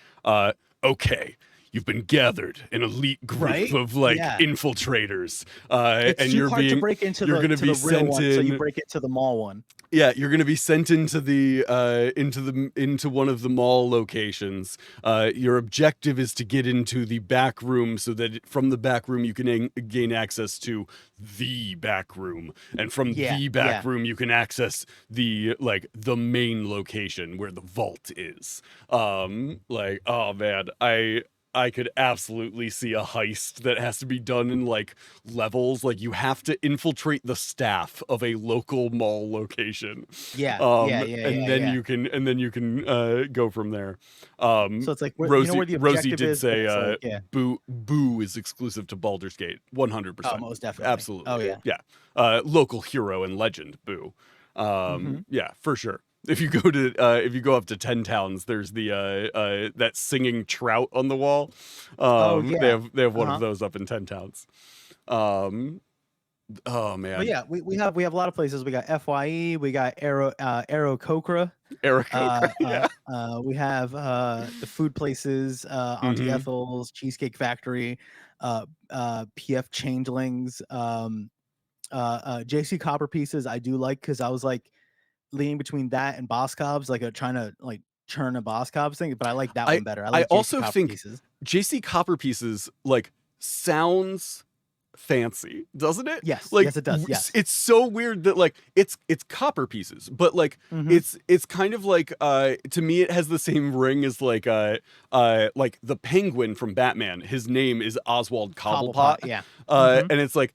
okay, you've been gathered an elite group Right? of like Yeah. infiltrators, It's and too hard to break you're gonna to be the real sent one, so you in. break it to the mall one. Yeah, you're gonna be sent into the into one of the mall locations. Your objective is to get into the back room so that from the back room you can gain access to the back room, and from Yeah, the back yeah. room you can access the main location where the vault is. Like, oh man, I could absolutely see a heist that has to be done in like levels. Like you have to infiltrate the staff of a local mall location, Yeah, yeah, yeah, and yeah, then yeah. you can go from there. So it's like where the Rosie objective did is, but say it's like, yeah. Boo is exclusive to Baldur's Gate, Oh, 100%, most definitely. Oh, absolutely, yeah. yeah. Local hero and legend, Boo. Mhm. Yeah, for sure. If you go up to 10 towns, there's the that singing trout on the wall. Oh, yeah. They have one of Uh-huh. those up in 10 towns. Um, oh But man, yeah, we have a lot of places. We got FYE, we got Aero Kokra. Eric Oker, yeah. We have the food places, Auntie Hmm. Ethel's, Cheesecake Factory, PF Changelings, JC Copper Pieces. I do like, because I was like leaning between that and Boss Cobbs, like trying to like churn a Boss Cobbs thing, but I like that I one better. I I like JC also Copper think Pieces. JC Copper Pieces like sounds fancy, doesn't it? Yes, Like yes, it does. Yes. it's so weird that like it's copper pieces, but like Hmm. it's kind of like to me it has the same ring as like the penguin from Batman. His name is Oswald Cobblepot. Cobblepot. Yeah. Hmm. And it's like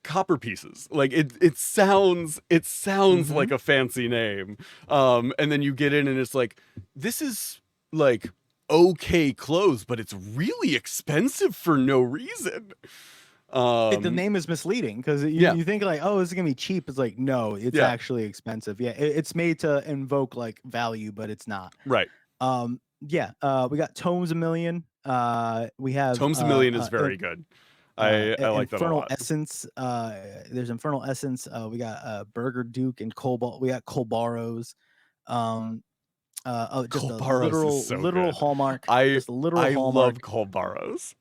copper pieces. Like it sounds Hmm. like a fancy name. And then you get in and it's like this is like okay clothes, but it's really expensive for no reason. The Um, name is misleading, because yeah, you think like, oh, this is gonna be cheap. It's like, no, it's yeah, actually expensive. Yeah, it's made to invoke like value, but it's not. right. Yeah. We got Tomes a Million. We have Tomes a Million is very good. I like that a Infernal lot. Essence. There's Infernal Essence. We got Burger Duke and Cobalt. We got Colbaros. Um, just a Colbaros is so literal good. hallmark. I Just a literal I love hallmark. Colbaros.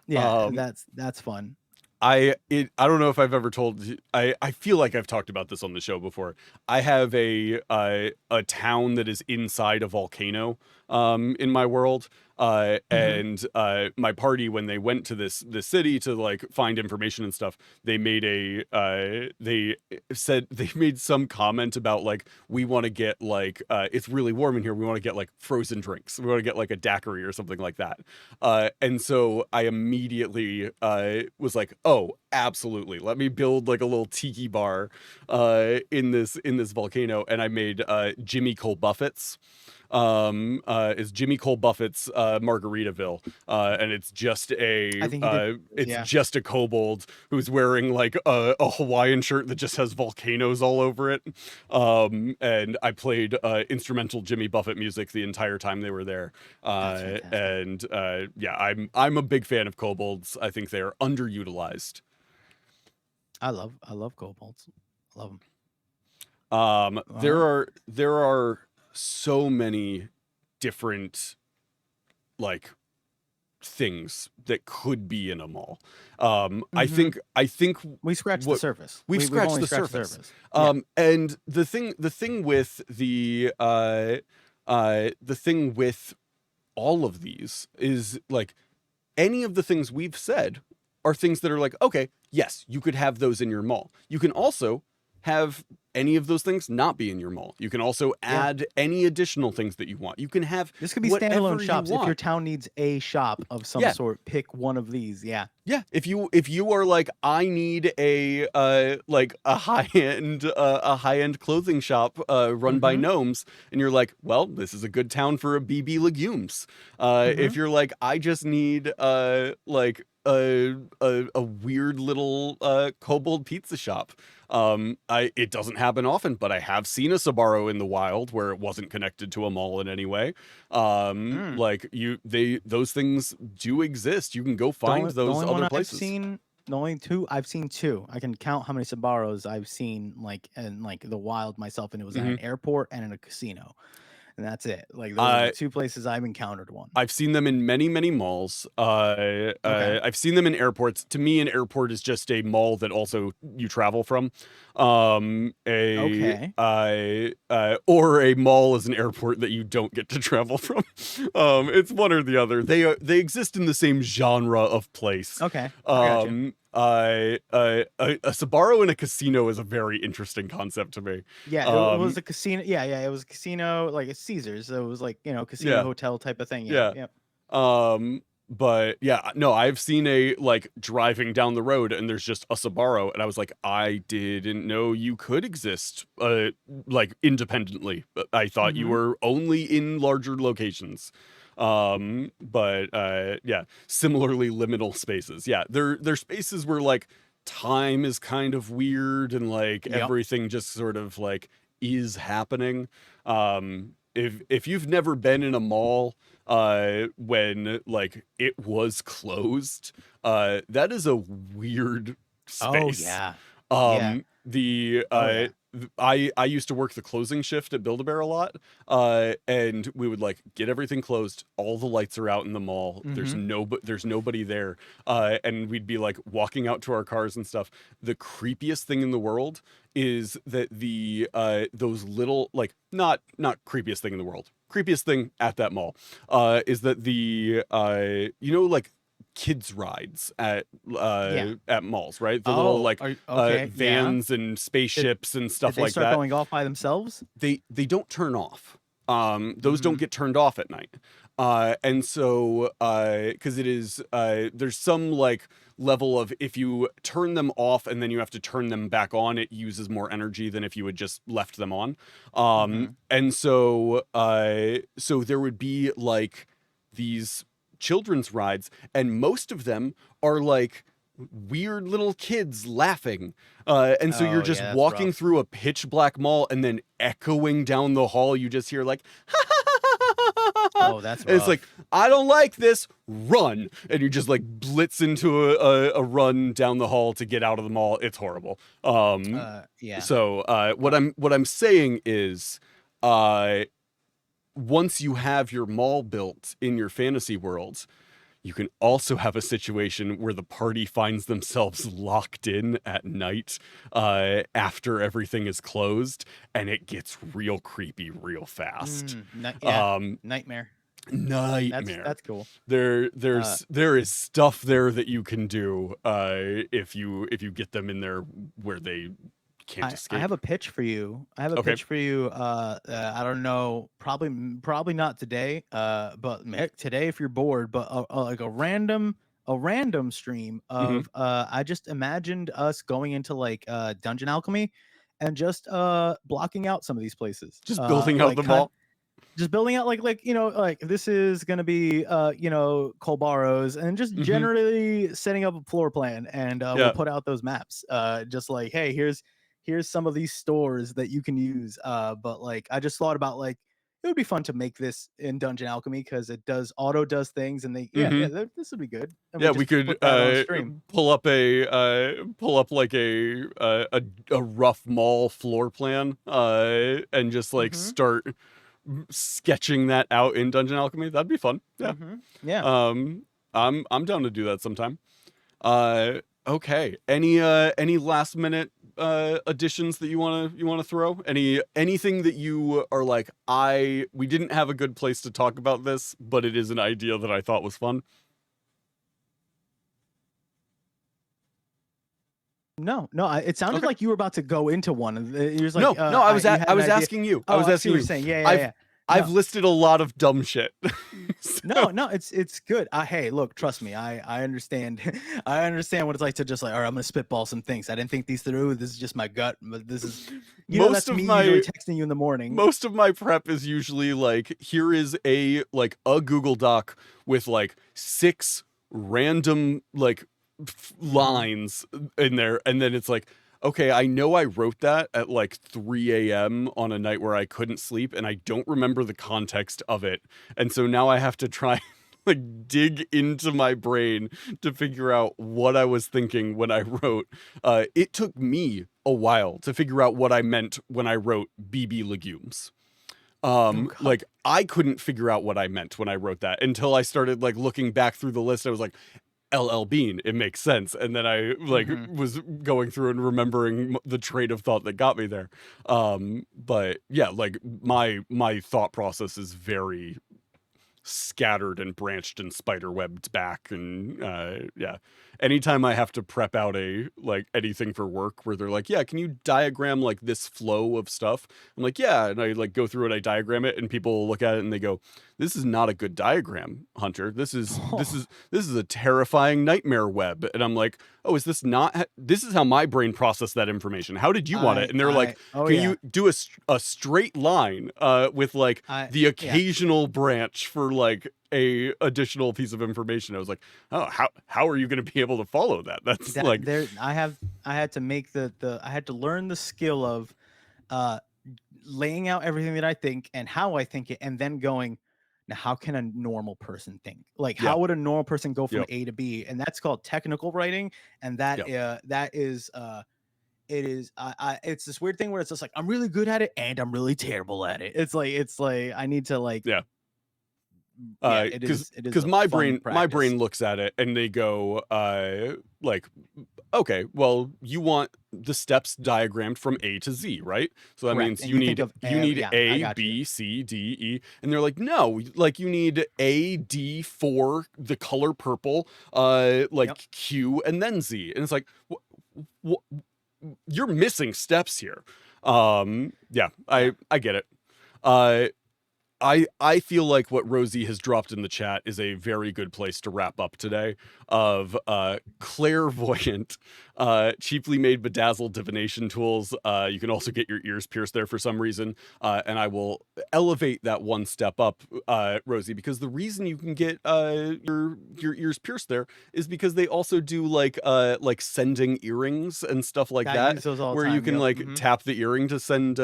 Yeah, Um, that's fun. I don't know if I've ever told you, I feel like I've talked about this on the show before. I have a town that is inside a volcano in my world. Mm-hmm. And my party, when they went to this city to like find information and stuff, they made they said they made some comment about like, we want to get like, it's really warm in here, we want to get like frozen drinks, we want to get like a daiquiri or something like that. And so I immediately was like, oh, absolutely, let me build like a little tiki bar in this volcano. And I made Jimmy Cole Buffett's. Is Jimmy Cole Buffett's Margaritaville, and I think he did. it's Yeah. just a kobold who's wearing like a Hawaiian shirt that just has volcanoes all over it. And I played instrumental Jimmy Buffett music the entire time they were there. That's fantastic. And yeah, I'm a big fan of kobolds. I think they are underutilized. I love kobolds. Love them. There Well, are so many different like things that could be in a mall. mm-hmm. I think We scratched the what surface. we've We've scratched only the scratched the surface. surface. Yeah. And the thing with the thing with all of these is like, any of the things we've said are things that are like, okay, yes, you could have those in your mall. You can also have any of those things not be in your mall. You can also Yeah. add any additional things that you want. You can have This could be whatever standalone you shops. If your want. town needs a shop of some Yeah. sort, pick one of these. Yeah. Yeah, if you are like, I need a like a high end clothing shop run by Mm-hmm. gnomes, and you're like, well, this is a good town for a BB Legumes. Mm-hmm. If you're like, I just need like a weird little kobold pizza shop. It doesn't happen often, but I have seen a Sabaro in the wild where it wasn't connected to a mall in any way. Mm. Like those things do exist. You can go find The those only one other I've places. seen, the only two I've seen two. I can count how many Sabaros I've seen like in like the wild myself, and it was at Hmm. an airport and in a casino, and that's it. Like those are the Uh, two places I've encountered one. I've seen them in many, many malls. Okay. I've seen them in airports. To me, an airport is just a mall that also you travel from. Okay. Or a mall is an airport that you don't get to travel from. It's one or the other. They exist in the same genre of place. Okay. I got you. A Sabaro in a casino is a very interesting concept to me. Yeah, it was Um, a casino. Yeah, yeah, it was a casino, like a Caesars. So it was like, casino yeah, hotel type of thing. Yeah, yeah. yeah. But yeah, no, I've seen a like driving down the road and there's just a Sabaro, and I was like, I didn't know you could exist like independently. I thought you Mm-hmm. were only in larger locations. But yeah, similarly liminal spaces. Yeah, they're spaces where like time is kind of weird and like Yep. everything just sort of like is happening. If you've never been in a mall when like it was closed, that is a weird Oh space. yeah. Yeah. The Oh yeah. I used to work the closing shift at Build-A-Bear a lot, and we would like get everything closed, all the lights are out in the mall, Mm-hmm. there's nobody there, and we'd be like walking out to our cars and stuff. The creepiest thing in the world is that the those little like, not creepiest thing in the world, creepiest thing at that mall is that the like kids rides Yeah. at malls, right? The little Oh, like okay. Yeah. vans and Did spaceships and did stuff they like start that. going off by themselves? They don't turn off. Those don't Mm-hmm. get turned off at night. And so because it is there's some like level of, if you turn them off and then you have to turn them back on, it uses more energy than if you had just left them on. Mm-hmm. And so so there would be like these children's rides, and most of them are like weird little kids laughing. And so you're Oh just yeah, that's walking rough. through a pitch black mall, and then echoing down the hall, you just hear like, and Oh, that's it's like, rough. I don't like this, run. And you just like blitz into a run down the hall to get out of the mall. It's horrible. Yeah. So Uh, what I'm saying is, uh, once you have your mall built in your fantasy world, you can also have a situation where the party finds themselves locked in at night after everything is closed, and it gets real creepy real fast. yeah. Um, Nightmare. Nightmare. That's cool. There is stuff there that you can do if you get them in there where they can't I have escape. a pitch for you. I have a Okay. pitch for you. I don't know, probably not today. But heck, today if you're bored, but like a random stream Hmm. of I just imagined us going into like dungeon alchemy, and just blocking out some of these places. Just building out Like the kind mall. just building out like like this is gonna be Colbaros, and just Hmm. generally setting up a floor plan, and we'll Yeah. put out those maps, just like, hey, here's some of these stores that you can use, but like I just thought about like it would be fun to make this in dungeon alchemy because it does things, and they Hmm. this would be good, and we Yeah, we just could put that on stream. pull up like a rough mall floor plan and just like Mm-hmm. start sketching that out in Dungeon Alchemy. That'd be fun. Yeah. Mm-hmm. Yeah. Um I'm down to do that sometime. Okay. Any last minute additions that you want to throw? Anything that you are like, we didn't have a good place to talk about this, but it is an idea that I thought was fun. No, no, it sounded Okay. like you were about to go into one. And you're just like, No, no, you had I an was idea. asking you. I Oh, was I see asking what you're you. saying. Yeah, yeah, I've yeah. I've No, listed a lot of dumb shit. no, So, no, it's good. Hey, look, trust me. I understand. I understand what it's like to just like, all right, I'm gonna spitball some things. I didn't think these through. This is just my gut. But this is, most that's of me usually my texting you in the morning. most of my prep is usually like, here is a Google Doc with like 6 random like Hmm. lines in there, and then it's like, okay, I know I wrote that at like 3 a.m. on a night where I couldn't sleep, and I don't remember the context of it, and so now I have to try like dig into my brain to figure out what I was thinking when I wrote. It took me a while to figure out what I meant when I wrote BB legumes. Oh God. Like I couldn't figure out what I meant when I wrote that until I started like looking back through the list. I was like, LL Bean, it makes sense. And then I like Hmm. was going through and remembering the train of thought that got me there. But yeah, like my thought process is very scattered and branched and spider-webbed back, and yeah, anytime I have to prep out a like anything for work where they're like, yeah, can you diagram like this flow of stuff, I'm like, yeah, and I like go through it, I diagram it, and people look at it and they go, this is not a good diagram, Hunter. This is a terrifying nightmare web. And I'm like, oh, is this not this is how my brain processed that information. How did you want it? And they're like, Oh can yeah. you do a straight line with like the Yeah. occasional branch for like a additional piece of information? I was like, oh, how are you going to be able to follow that? That's That like, there, I had to make I had to learn the skill of uh laying out everything that I think and how I think it, and then going, now how can a normal person think? Like, yeah, how would a normal person go from yep, A to B? And that's called technical writing. And yep, that is it is it's this weird thing where it's just like I'm really good at it and I'm really terrible at it. It's like I need to like, yeah. yeah, it is Because a fun my practice. brain looks at it and they go, like, okay, well, you want the steps diagrammed from A to Z, right? So that Correct. means And you think of you need yeah, I A, got you. B, C, D, E, and they're like, no, like you need A, D for the color purple, Yep. like Q and then Z, and it's like, you're missing steps here. Yeah, Yeah. I get it. Uh, I feel like what Rosie has dropped in the chat is a very good place to wrap up today, of clairvoyant, cheaply made bedazzled divination tools. You can also get your ears pierced there for some reason, and I will elevate that one step up, Rosie, because the reason you can get your ears pierced there is because they also do like sending earrings and stuff like I that, use those all the where you time. can Yep. like Hmm. tap the earring to send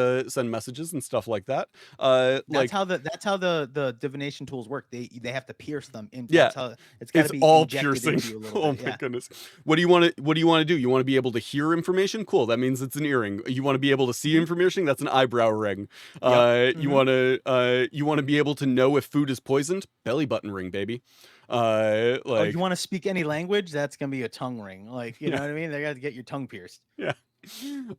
messages and stuff like that. That's Like, how the divination tools work. They have to pierce them into. yeah, That's how it's got to it's be all injected piercing. into you a little Oh bit. my Yeah. goodness. What do you want to do? You want to be able to hear information? Cool. That means it's an earring. You want to be able to see Hmm. information? That's an eyebrow ring. Yep. Hmm. You want to be able to know if food is poisoned? Belly button ring, baby. Oh, you Like, want to speak any language? That's gonna be a tongue ring. Like, you yeah, know what I mean? They got to get your tongue pierced. yeah.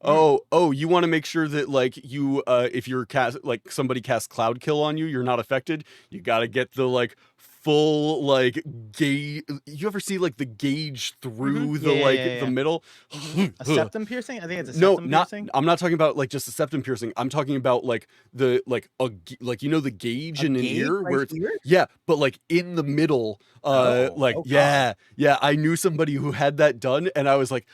Oh, you want to make sure that like you if you're like somebody casts cloud kill on you, you're not affected. You got to get the like full like gauge. You ever see like the gauge through Yeah, the yeah, like yeah, the yeah. middle? A septum piercing? I think it's a No, septum not piercing. I'm not talking about like just a septum piercing. I'm talking about like the like like you know the gauge A in an gauge ear right where it's here? yeah, but like in the middle Oh, like oh God. yeah, I knew somebody who had that done and I was like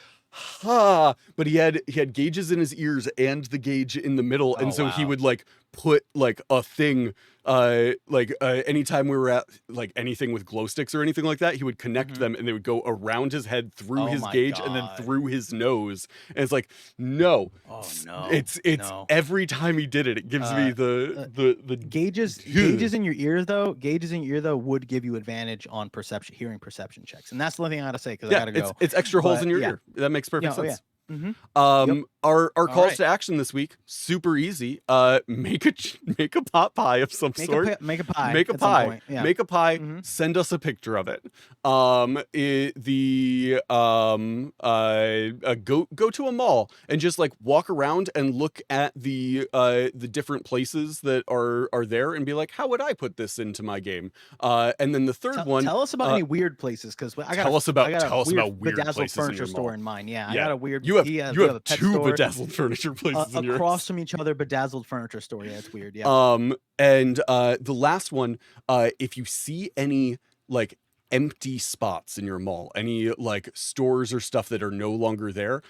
but he had gauges in his ears and the gauge in the middle and Oh so he wow. would like put like a thing anytime we were at like anything with glow sticks or anything like that, he would connect Hmm. them and they would go around his head through Oh his my gauge and then God. through his nose. And it's like, no, Oh no. it's No. every time he did it, it gives me Uh, the uh the gauges in your ear though, would give you advantage on hearing perception checks. And that's the only thing I gotta say because I yeah, gotta go. it's extra holes But in your yeah. ear. That makes perfect Yeah, oh yeah. sense. Hmm. Yep. Our All calls right. to action this week super easy. Make a pot pie of some sort. Make a pie Make a at some pie. point. Yeah. Make a pie. Hmm. Send us a picture of it. Go to a mall and just like walk around and look at the different places that are there and be like, how would I put this into my game? And then the third one, Tell us about any weird places because tell I got a us weird about weird bedazzled places in furniture your store mall. in mind. Yeah, I Yeah, got a weird. you We have have a pet two store bedazzled furniture places in yours. across from each other. Bedazzled furniture store. Yeah, it's weird. Yeah. And the last one, if you see any like empty spots in your mall, any like stores or stuff that are no longer there,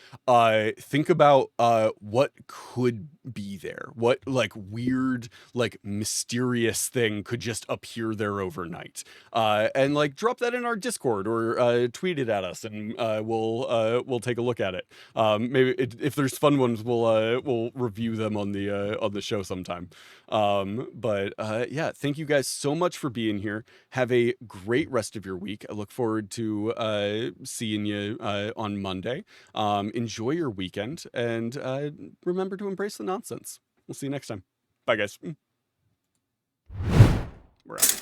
think about what could be there. What like weird, like mysterious thing could just appear there overnight. And like drop that in our Discord or tweet it at us and we'll take a look at it. If there's fun ones, we'll review them on the show sometime. But yeah, thank you guys so much for being here. Have a great rest of your week. I look forward to seeing you on Monday. Enjoy your weekend and remember to embrace the nonsense. We'll see you next time. Bye, guys. We're out.